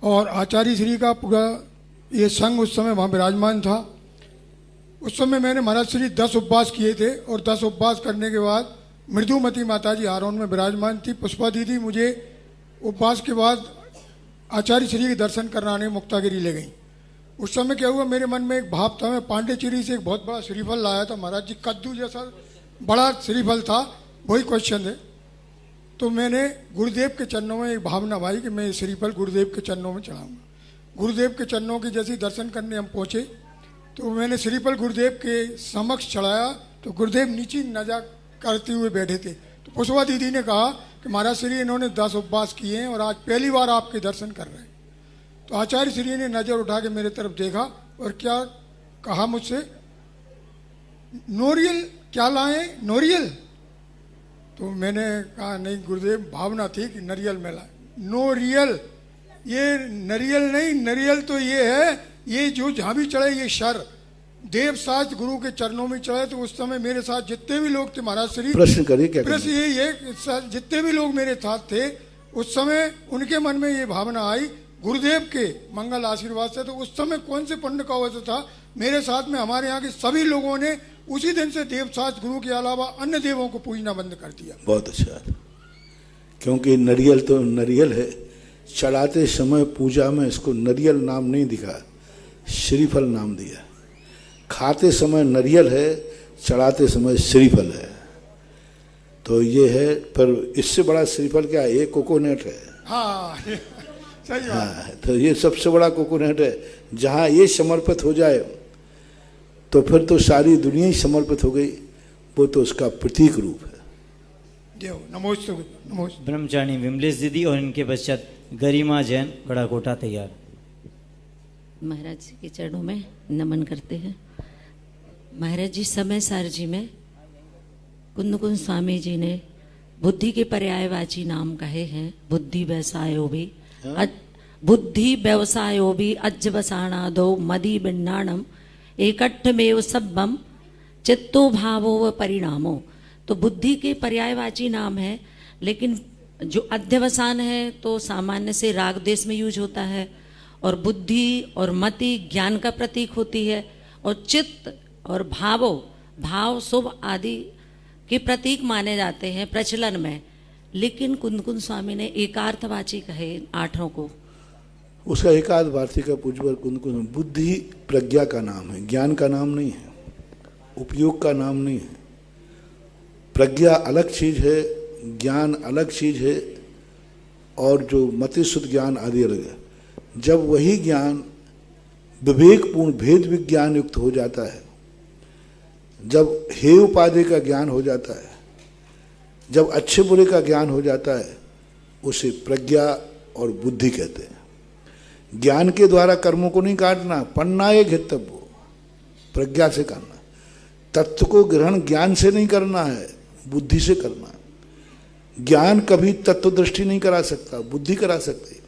और आचार्य श्री का पूरा ये संघ उस समय वहाँ विराजमान था। उस समय मैंने महाराज श्री 10 उपवास किए थे, और 10 उपवास करने के बाद मृदुमती माता जी आरोन में विराजमान थी। पुष्पा दीदी मुझे उपवास के बाद आचार्य श्री के दर्शन कराने मुक्तागिरी ले गई। उस समय क्या हुआ, मेरे मन में एक भाव था, मैं पांडेचेरी से एक बहुत बड़ा श्रीफल लाया था महाराज जी, कद्दू जैसा बड़ा श्रीफल था। वही क्वेश्चन है, तो मैंने गुरुदेव के चरणों में एक भावना भाई कि मैं श्रीफल गुरुदेव के चरणों में चढ़ाऊंगा। गुरुदेव के चरणों के जैसे दर्शन करने हम पहुँचे तो मैंने श्रीफल गुरुदेव के समक्ष चढ़ाया तो गुरुदेव नीचे नजर करते हुए बैठे थे। तो पुष्पा दीदी ने कहा कि महाराज श्री इन्होंने 10 उपवास किए हैं और आज पहली बार आपके दर्शन कर रहे हैं। तो आचार्य श्री ने नज़र उठा के मेरे तरफ देखा और क्या कहा मुझसे, नोरियल क्या लाए, नोरियल? तो मैंने कहा नहीं गुरुदेव, भावना थी कि नरियल में लाए। नोरियल, ये नरियल नहीं, नरियल तो ये है, ये जो जहाँ भी चढ़े ये शर देव साज गुरु के चरणों में चढ़े। तो उस समय मेरे साथ जितने भी लोग थे महाराज श्री, प्रश्न करिए क्या प्रश्न यही है, जितने भी लोग मेरे साथ थे उस समय उनके मन में ये भावना आई गुरुदेव के मंगल आशीर्वाद से। तो उस समय कौन से पंडित का वजह था, मेरे साथ में हमारे यहाँ के सभी लोगों ने उसी दिन से देव साज गुरु के अलावा अन्य देवों को पूजना बंद कर दिया। बहुत अच्छा, क्योंकि नरियल तो नरियल है, चढ़ाते समय पूजा में इसको नरियल नाम नहीं दिखा, श्रीफल नाम दिया। खाते समय नरियल है, चढ़ाते समय श्रीफल है। तो ये है, पर इससे बड़ा श्रीफल क्या है, ये कोकोनट है। हाँ सही बात। हाँ, तो ये सबसे बड़ा कोकोनट है। जहाँ ये समर्पित हो जाए तो फिर तो सारी दुनिया ही समर्पित हो गई, वो तो उसका प्रतीक रूप है। नमोस्तु नमोस्तु। ब्रह्मचारी विमलेश दीदी और इनके पश्चात गरिमा जैन गड़ाकोटा तैयार। महाराज जी के चरणों में नमन करते हैं। महाराज जी समय सारजी में कुंद स्वामी जी ने बुद्धि के पर्यायवाची नाम कहे हैं। बुद्धि व्यवसायो भी बुद्धि व्यवसायो भी अज्जवसाणा दो मदी बिन्नाणम एकट्ठमेव सब्बम चित्तो भावो व परिणामो। तो बुद्धि के पर्यायवाची नाम है, लेकिन जो अध्यवसान है तो सामान्य से राग देश में यूज होता है, और बुद्धि और मति ज्ञान का प्रतीक होती है, और चित्त और भावो भाव शुभ आदि के प्रतीक माने जाते हैं प्रचलन में। लेकिन कुंद स्वामी ने एकार्थवाची कहे आठों को। उसका एकाध वार्षिक का पूज्यवर कुंद बुद्धि प्रज्ञा का नाम है, ज्ञान का नाम नहीं है, उपयोग का नाम नहीं है। प्रज्ञा अलग चीज है, ज्ञान अलग चीज है, और जो मति शुद्ध ज्ञान आदि अलग है। जब वही ज्ञान विवेकपूर्ण भेद विज्ञान युक्त हो जाता है, जब हे उपाधि का ज्ञान हो जाता है, जब अच्छे बुरे का ज्ञान हो जाता है, उसे प्रज्ञा और बुद्धि कहते हैं। ज्ञान के द्वारा कर्मों को नहीं काटना, पन्ना एक हितव्य, प्रज्ञा से करना। तत्व को ग्रहण ज्ञान से नहीं करना है, बुद्धि से करना। ज्ञान कभी तत्व दृष्टि नहीं करा सकता, बुद्धि करा सकती।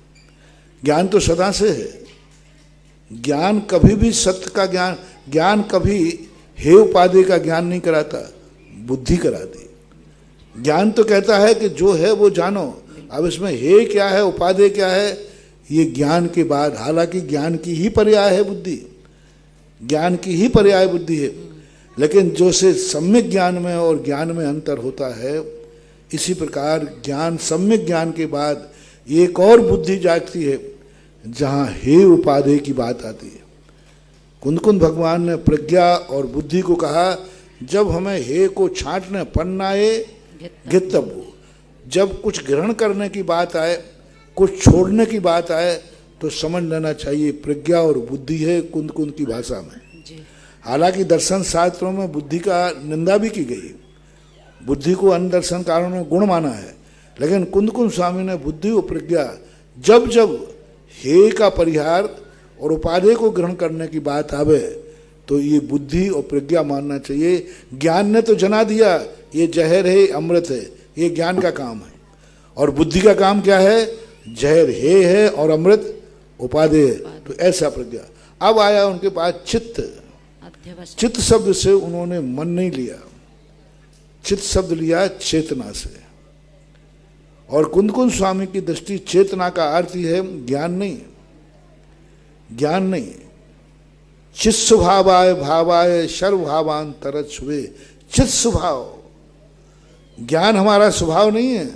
ज्ञान तो सदा से है। ज्ञान कभी भी सत्य का ज्ञान, ज्ञान कभी हे उपाधि का ज्ञान नहीं कराता, बुद्धि कराती। ज्ञान तो कहता है कि जो है वो जानो। अब इसमें हे क्या है, उपाधि क्या है, ये ज्ञान के बाद, हालांकि ज्ञान की ही पर्याय है बुद्धि, ज्ञान की ही पर्याय बुद्धि है, लेकिन जो से सम्यक ज्ञान में और ज्ञान में अंतर होता है, इसी प्रकार ज्ञान सम्यक ज्ञान के बाद एक और बुद्धि जागती है जहाँ हे उपाधि की बात आती है। कुंद भगवान ने प्रज्ञा और बुद्धि को कहा, जब हमें हे को छांटने पन्नाए गित्तव्य, जब कुछ ग्रहण करने की बात आए, कुछ छोड़ने की बात आए, तो समझ लेना चाहिए प्रज्ञा और बुद्धि है कुंद की भाषा में। हालांकि दर्शन शास्त्रों में बुद्धि का निंदा भी की गई, बुद्धि को अन्य दर्शनकारों ने गुण माना है, लेकिन कुंद स्वामी ने बुद्धि और प्रज्ञा, जब जब हे का परिहार और उपाधि को ग्रहण करने की बात आवे तो ये बुद्धि और प्रज्ञा मानना चाहिए। ज्ञान ने तो जना दिया ये जहर है, अमृत है, ये ज्ञान का काम है, और बुद्धि का काम क्या है, जहर हे है और अमृत उपाधि है। तो ऐसा प्रज्ञा। अब आया उनके पास चित्त। चित्त शब्द से उन्होंने मन नहीं लिया, चित्त शब्द लिया चेतना से। और कुंद स्वामी की दृष्टि चेतना का अर्थ ही है ज्ञान नहीं, ज्ञान नहीं। चित्त स्वभावाय भावाय सर्वभावान तरत छुए। चित्त स्वभाव, ज्ञान हमारा स्वभाव नहीं है,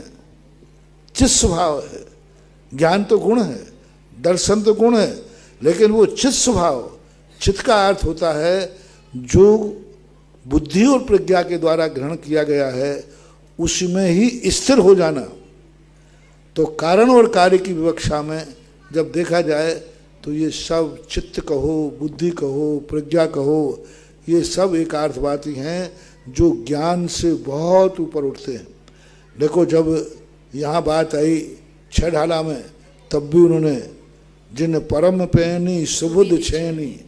चित्त स्वभाव है। ज्ञान तो गुण है, दर्शन तो गुण है, लेकिन वो चित्त स्वभाव, चित्त का अर्थ होता है जो बुद्धि और प्रज्ञा के द्वारा ग्रहण किया गया है, उसमें ही स्थिर हो जाना। तो कारण और कार्य की विवक्षा में जब देखा जाए तो ये सब चित्त कहो, बुद्धि कहो, प्रज्ञा कहो, ये सब एकार्थवादी हैं जो ज्ञान से बहुत ऊपर उठते हैं। देखो जब यहाँ बात आई छह ढाला में, तब भी उन्होंने जिन परम पैनी सुबुध छैनी,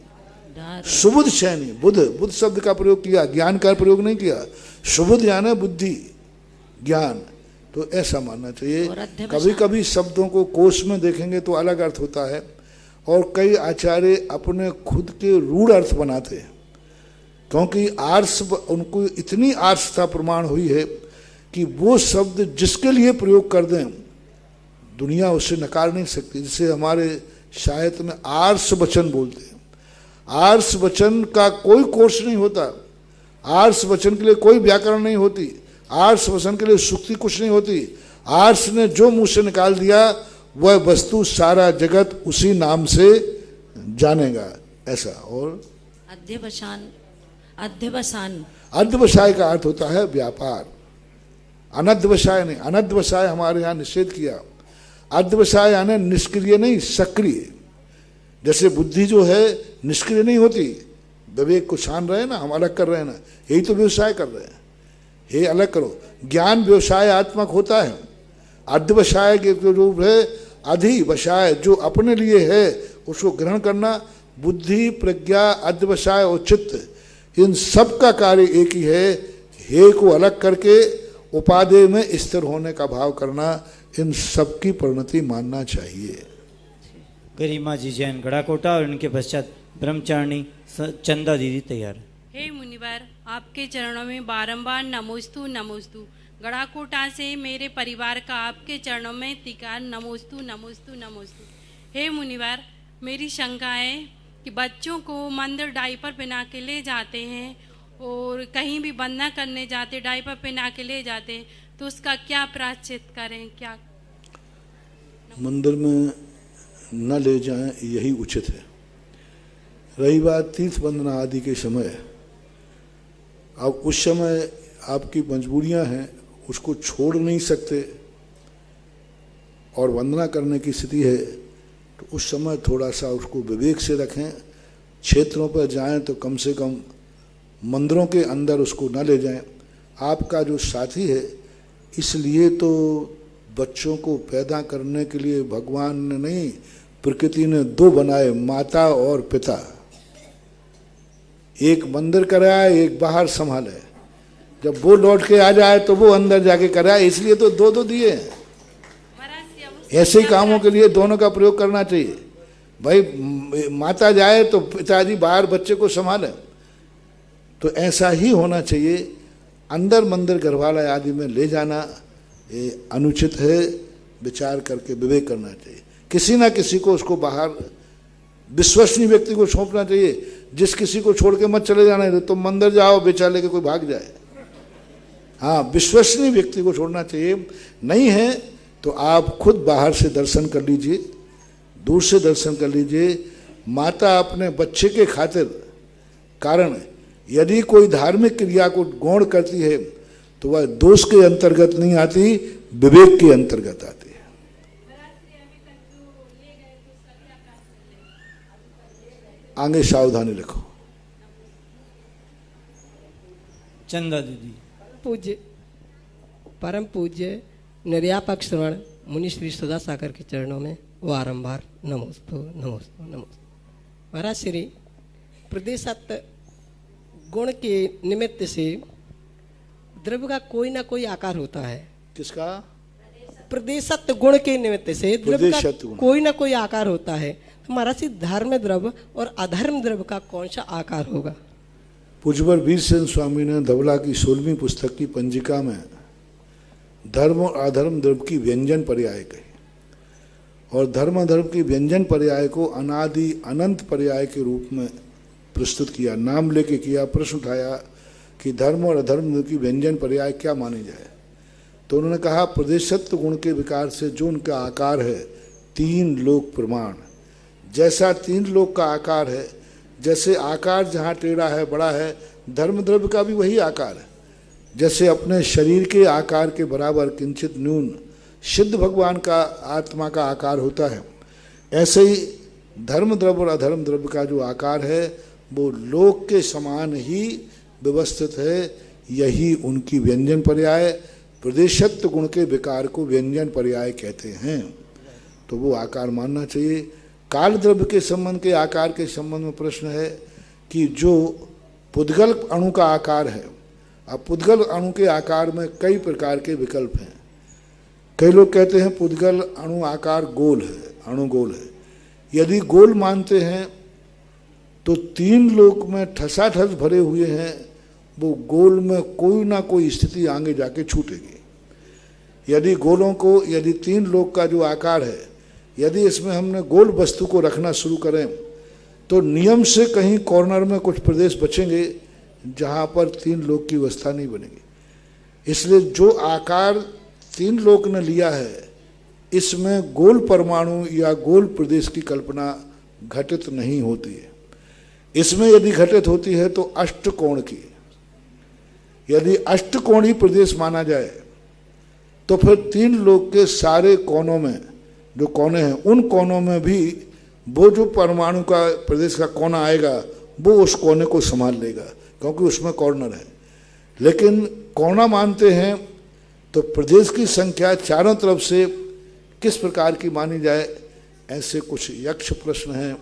सुबुध छैनी, बुद्ध शब्द का प्रयोग किया, ज्ञान का प्रयोग नहीं किया। सुबुध यानी बुद्धि, ज्ञान। तो ऐसा मानना चाहिए। कभी कभी शब्दों को कोश में देखेंगे तो अलग अर्थ होता है, और कई आचार्य अपने खुद के रूढ़ अर्थ बनाते हैं, क्योंकि आर्स उनको इतनी आर्सता प्रमाण हुई है कि वो शब्द जिसके लिए प्रयोग कर दें दुनिया उससे नकार नहीं सकती। जैसे हमारे साहित्य में आर्स वचन बोलते हैं। आर्स वचन का कोई कोर्स नहीं होता, आर्स वचन के लिए कोई व्याकरण नहीं होती, आर्स वचन के लिए सुक्ति कुछ नहीं होती। आर्स ने जो मुंह से निकाल दिया वह वस्तु सारा जगत उसी नाम से जानेगा, ऐसा। और अध्यवसान, अध्यवसान, अध्यवसाय का अर्थ होता है व्यापार, अनध्यवसाय नहीं। अनध्यवसाय हमारे यहाँ निषेध किया। अध्यवसाय यानी निष्क्रिय नहीं, सक्रिय। जैसे बुद्धि जो है निष्क्रिय नहीं होती, विवेक को छान रहे हैं ना, हम अलग कर रहे हैं ना, यही तो व्यवसाय कर रहे हैं। ये अलग करो। ज्ञान व्यवसायत्मक होता है। अध्यवसाय के जो रूप है अधिवसाय, जो अपने लिए है उसको ग्रहण करना। बुद्धि, प्रज्ञा, अध्यवसाय और चित्त, इन सब का कार्य एक ही है, हे को अलग करके उपादेय में स्थिर होने का भाव करना। इन सब की परिणति मानना चाहिए। गरिमा जी जैन गढ़ाकोटा और इनके पश्चात ब्रह्मचारिणी चंदा दीदी तैयार। हे मुनिवर, आपके चरणों में बारंबार नमोस्तु नमोस्तु। गढ़ाकोटा से मेरे परिवार का आपके चरणों में तिकार नमोस्तु नमोस्तु नमोस्तु। हे मुनिवर, मेरी शंका है कि बच्चों को मंदिर डायपर पहना के ले जाते हैं और कहीं भी वंदना करने जाते डायपर पहना के ले जाते हैं, तो उसका क्या प्रायश्चित करें? क्या मंदिर में न ले जाएं, यही उचित है। रही बात तीर्थ वंदना आदि के समय, अब उस समय आपकी मजबूरियां हैं, उसको छोड़ नहीं सकते और वंदना करने की स्थिति है, तो उस समय थोड़ा सा उसको विवेक से रखें। क्षेत्रों पर जाएं तो कम से कम मंदिरों के अंदर उसको न ले जाएं। आपका जो साथी है, इसलिए तो बच्चों को पैदा करने के लिए भगवान ने नहीं, प्रकृति ने दो बनाए, माता और पिता। एक मंदिर कराया, एक बाहर संभाले। जब वो लौट के आ जाए तो वो अंदर जाके कराए, इसलिए तो दो दो दिए। ऐसे कामों के लिए दोनों का प्रयोग करना चाहिए। भाई माता जाए तो पिताजी बाहर बच्चे को संभाले, तो ऐसा ही होना चाहिए। अंदर मंदिर गर्भालय आदि में ले जाना ये अनुचित है। विचार करके विवेक करना चाहिए। किसी ना किसी को उसको बाहर विश्वसनीय व्यक्ति को सौंपना चाहिए। जिस किसी को छोड़ के मत चले जाना है, तो मंदिर जाओ बेचारे लेके कोई भाग जाए। हाँ, विश्वसनीय व्यक्ति को छोड़ना चाहिए। नहीं है तो आप खुद बाहर से दर्शन कर लीजिए, दूर से दर्शन कर लीजिए। माता अपने बच्चे के खातिर कारण यदि कोई धार्मिक क्रिया को गौण करती है तो वह दोष के अंतर्गत नहीं आती, विवेक के अंतर्गत आती है। आगे सावधानी रखो। चंदा दीदी। पूज्य परम पूज्य निर्यापक श्रवण मुनि श्री सुधा सागर के चरणों में बारंबार नमोस्तु नमोस्तु नमोस्तु। महाराज श्री प्रदेशत्व गुण के निमित्त से द्रव्य का कोई ना कोई आकार होता है। किसका? प्रदेशत्व गुण के निमित्त से द्रव्य का कोई ना कोई आकार होता है। तो महाराज श्री धर्म द्रव्य और अधर्म द्रव्य का कौन सा आकार होगा? पूज्यवर वीरसेन स्वामी ने धवला की 16वीं पुस्तक की पंजिका में धर्म और अधर्म द्रव्य की व्यंजन पर्याय कही, और धर्म अधर्म की व्यंजन पर्याय को अनादि अनंत पर्याय के रूप में प्रस्तुत किया। नाम लेके किया, प्रश्न उठाया कि धर्म और अधर्म द्रव्य की व्यंजन पर्याय क्या मानी जाए। तो उन्होंने कहा प्रदेशत्व गुण के विकार से जो उनका आकार है, 3 लोक प्रमाण। जैसा 3 लोक का आकार है, जैसे आकार जहाँ टेढ़ा है बड़ा है, धर्म द्रव्य का भी वही आकार है। जैसे अपने शरीर के आकार के बराबर किंचित न्यून सिद्ध भगवान का आत्मा का आकार होता है, ऐसे ही धर्म द्रव्य और अधर्म द्रव्य का जो आकार है वो लोक के समान ही व्यवस्थित है। यही उनकी व्यंजन पर्याय, प्रदेशत्व गुण के विकार को व्यंजन पर्याय कहते हैं। तो वो आकार मानना चाहिए। काल द्रव्य के संबंध के आकार के संबंध में प्रश्न है कि जो पुद्गल अणु का आकार है, अब पुद्गल अणु के आकार में कई प्रकार के विकल्प हैं। कई लोग कहते हैं पुद्गल अणु आकार गोल है, अणु गोल है। यदि गोल मानते हैं तो तीन लोक में ठसाठस भरे हुए हैं, वो गोल में कोई ना कोई स्थिति आगे जाके छूटेगी। यदि गोलों को, यदि तीन लोक का जो आकार है, यदि इसमें हमने गोल वस्तु को रखना शुरू करें तो नियम से कहीं कॉर्नर में कुछ प्रदेश बचेंगे जहाँ पर तीन लोक की व्यवस्था नहीं बनेगी। इसलिए जो आकार तीन लोक ने लिया है, इसमें गोल परमाणु या गोल प्रदेश की कल्पना घटित नहीं होती है। इसमें यदि घटित होती है तो अष्टकोण की। यदि अष्टकोणी प्रदेश माना जाए तो फिर तीन लोक के सारे कोनों में जो कोने हैं, उन कोनों में भी वो जो परमाणु का प्रदेश का कोना आएगा वो उस कोने को संभाल लेगा, क्योंकि उसमें कॉर्नर है। लेकिन कोना मानते हैं तो प्रदेश की संख्या चारों तरफ से किस प्रकार की मानी जाए, ऐसे कुछ यक्ष प्रश्न हैं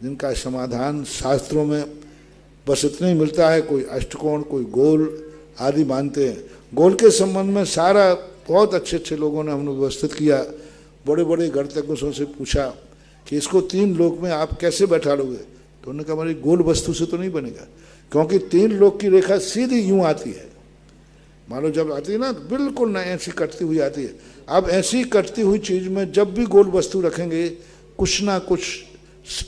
जिनका समाधान शास्त्रों में बस इतना ही मिलता है। कोई अष्टकोण, कोई गोल आदि मानते हैं। गोल के संबंध में सारा बहुत अच्छे अच्छे लोगों ने हमने व्यवस्थित किया। बड़े बड़े गणितज्ञों से पूछा कि इसको तीन लोक में आप कैसे बैठा लोगे, तो उन्होंने कहा हमारी गोल वस्तु से तो नहीं बनेगा, क्योंकि तीन लोक की रेखा सीधी यूं आती है। मान लो जब आती है ना बिल्कुल ना ऐसी कटती हुई आती है। अब ऐसी कटती हुई चीज में जब भी गोल वस्तु रखेंगे कुछ ना कुछ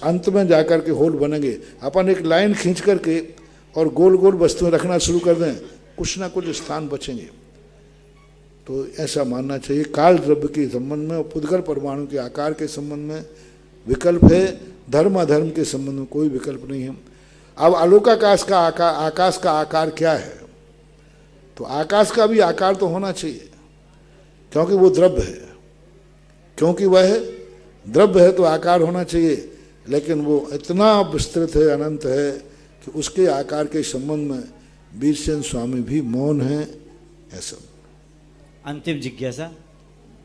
अंत में जाकर के होल बनेंगे। अपन एक लाइन खींच करके और गोल गोल वस्तुएं रखना शुरू कर दें, कुछ ना कुछ स्थान बचेंगे। तो ऐसा मानना चाहिए। काल द्रव्य के संबंध में और पुद्गल परमाणु के आकार के संबंध में विकल्प है, धर्म अधर्म के संबंध में कोई विकल्प नहीं है। अब आलोकाकाश का आकाश का आकार क्या है, तो आकाश का भी आकार तो होना चाहिए, क्योंकि वो द्रव्य है। क्योंकि वह द्रव्य है तो आकार होना चाहिए, लेकिन वो इतना विस्तृत है, अनंत है कि उसके आकार के संबंध में वीरसेन स्वामी भी मौन है। ऐसा अंतिम जिज्ञासा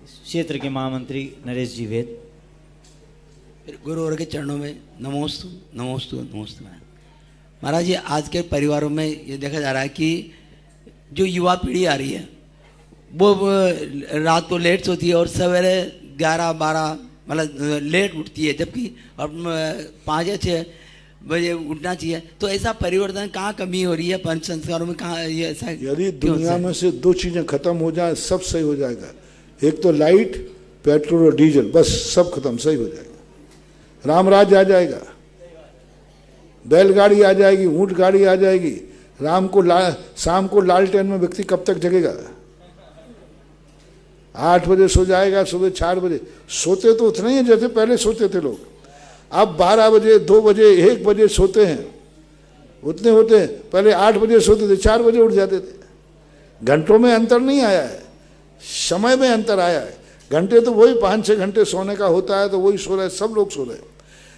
क्षेत्र के महामंत्री नरेश जी वेद। गुरुवर के चरणों में नमोस्तु नमोस्तु नमोस्तु। महाराज जी, आज के परिवारों में ये देखा जा रहा है कि जो युवा पीढ़ी आ रही है वो रात को लेट सोती है और सवेरे 11-12 मतलब लेट उठती है, जबकि 5 या 6 बजे उठना चाहिए। तो ऐसा परिवर्तन कहाँ कमी हो रही है पंच संस्कारों में, कहाँ ये ऐसा? यदि दुनिया में से दो चीजें खत्म हो जाए सब सही हो जाएगा। एक तो लाइट, पेट्रोल और डीजल, बस सब खत्म, सही हो जाएगा। रामराज आ जाएगा, बैलगाड़ी आ जाएगी, ऊंट गाड़ी आ जाएगी। शाम को लालटेन में व्यक्ति कब तक जगेगा? 8 बजे सो जाएगा, सुबह 4 बजे। सोते तो उतना ही है जैसे पहले सोते थे लोग। अब 12 बजे, 2 बजे, 1 बजे सोते हैं, उतने होते हैं। पहले 8 बजे सोते थे, 4 बजे उठ जाते थे। घंटों में अंतर नहीं आया है, समय में अंतर आया है। घंटे तो वही 5-6 घंटे सोने का होता है, तो वही सो रहे, सब लोग सो रहे,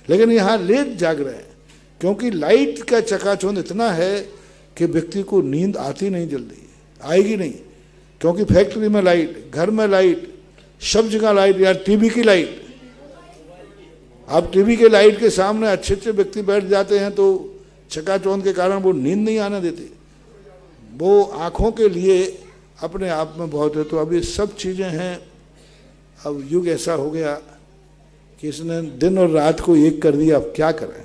लेकिन यहाँ लेट जाग रहे हैं, क्योंकि लाइट का चकाचौंध इतना है कि व्यक्ति को नींद आती नहीं, जल्दी आएगी नहीं। क्योंकि फैक्ट्री में लाइट, घर में लाइट, सब जगह लाइट, या टीवी की लाइट। अब टीवी के लाइट के सामने अच्छे अच्छे व्यक्ति बैठ जाते हैं तो चकाचौंध के कारण वो नींद नहीं आने देते। वो आँखों के लिए अपने आप में बहुत है। तो अब ये सब चीज़ें हैं। अब युग ऐसा हो गया कि इसने दिन और रात को एक कर दिया। अब क्या करें?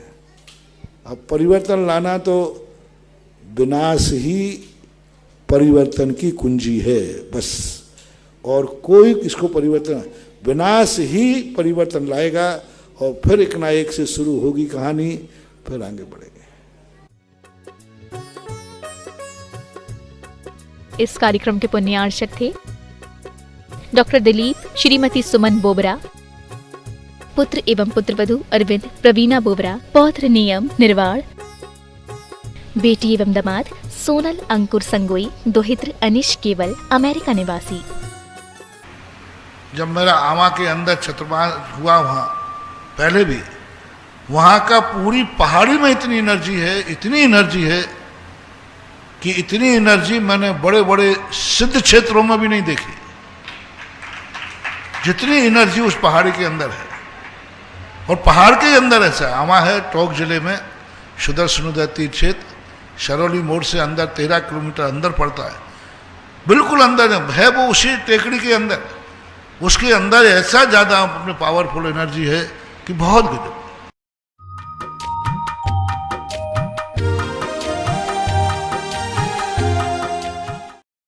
अब परिवर्तन लाना तो विनाश ही परिवर्तन की कुंजी है, बस। और कोई इसको परिवर्तन, विनाश ही परिवर्तन लाएगा। और फिर एक ना एक से शुरू होगी कहानी, फिर आगे बढ़ेंगे। इस कार्यक्रम के पुण्यार्चक थे डॉक्टर दिलीप, श्रीमती सुमन बोबरा, पुत्र एवं पुत्रवधू अरविंद, प्रवीणा बोबरा, पौत्र नियम निर्वाण, बेटी एवं दामाद सोनल अंकुर संगोई, दोहित्र अनिश केवल, अमेरिका निवासी। जब मेरा आमा के अंदर छत्रपाल हुआ वहाँ पहले भी, वहाँ का पूरी पहाड़ी में इतनी एनर्जी है कि इतनी एनर्जी मैंने बड़े बड़े सिद्ध क्षेत्रों में भी नहीं देखी, जितनी एनर्जी उस पहाड़ी के अंदर है। और पहाड़ के अंदर ऐसा आमा है, टोंक जिले में सुदर्शनोदय तीर्थ क्षेत्र, शरौली मोड़ से अंदर 13 किलोमीटर अंदर पड़ता है, बिल्कुल अंदर है वो, उसी टेकड़ी के अंदर। उसके अंदर ऐसा ज़्यादा अपने पावरफुल एनर्जी है कि बहुत गजब।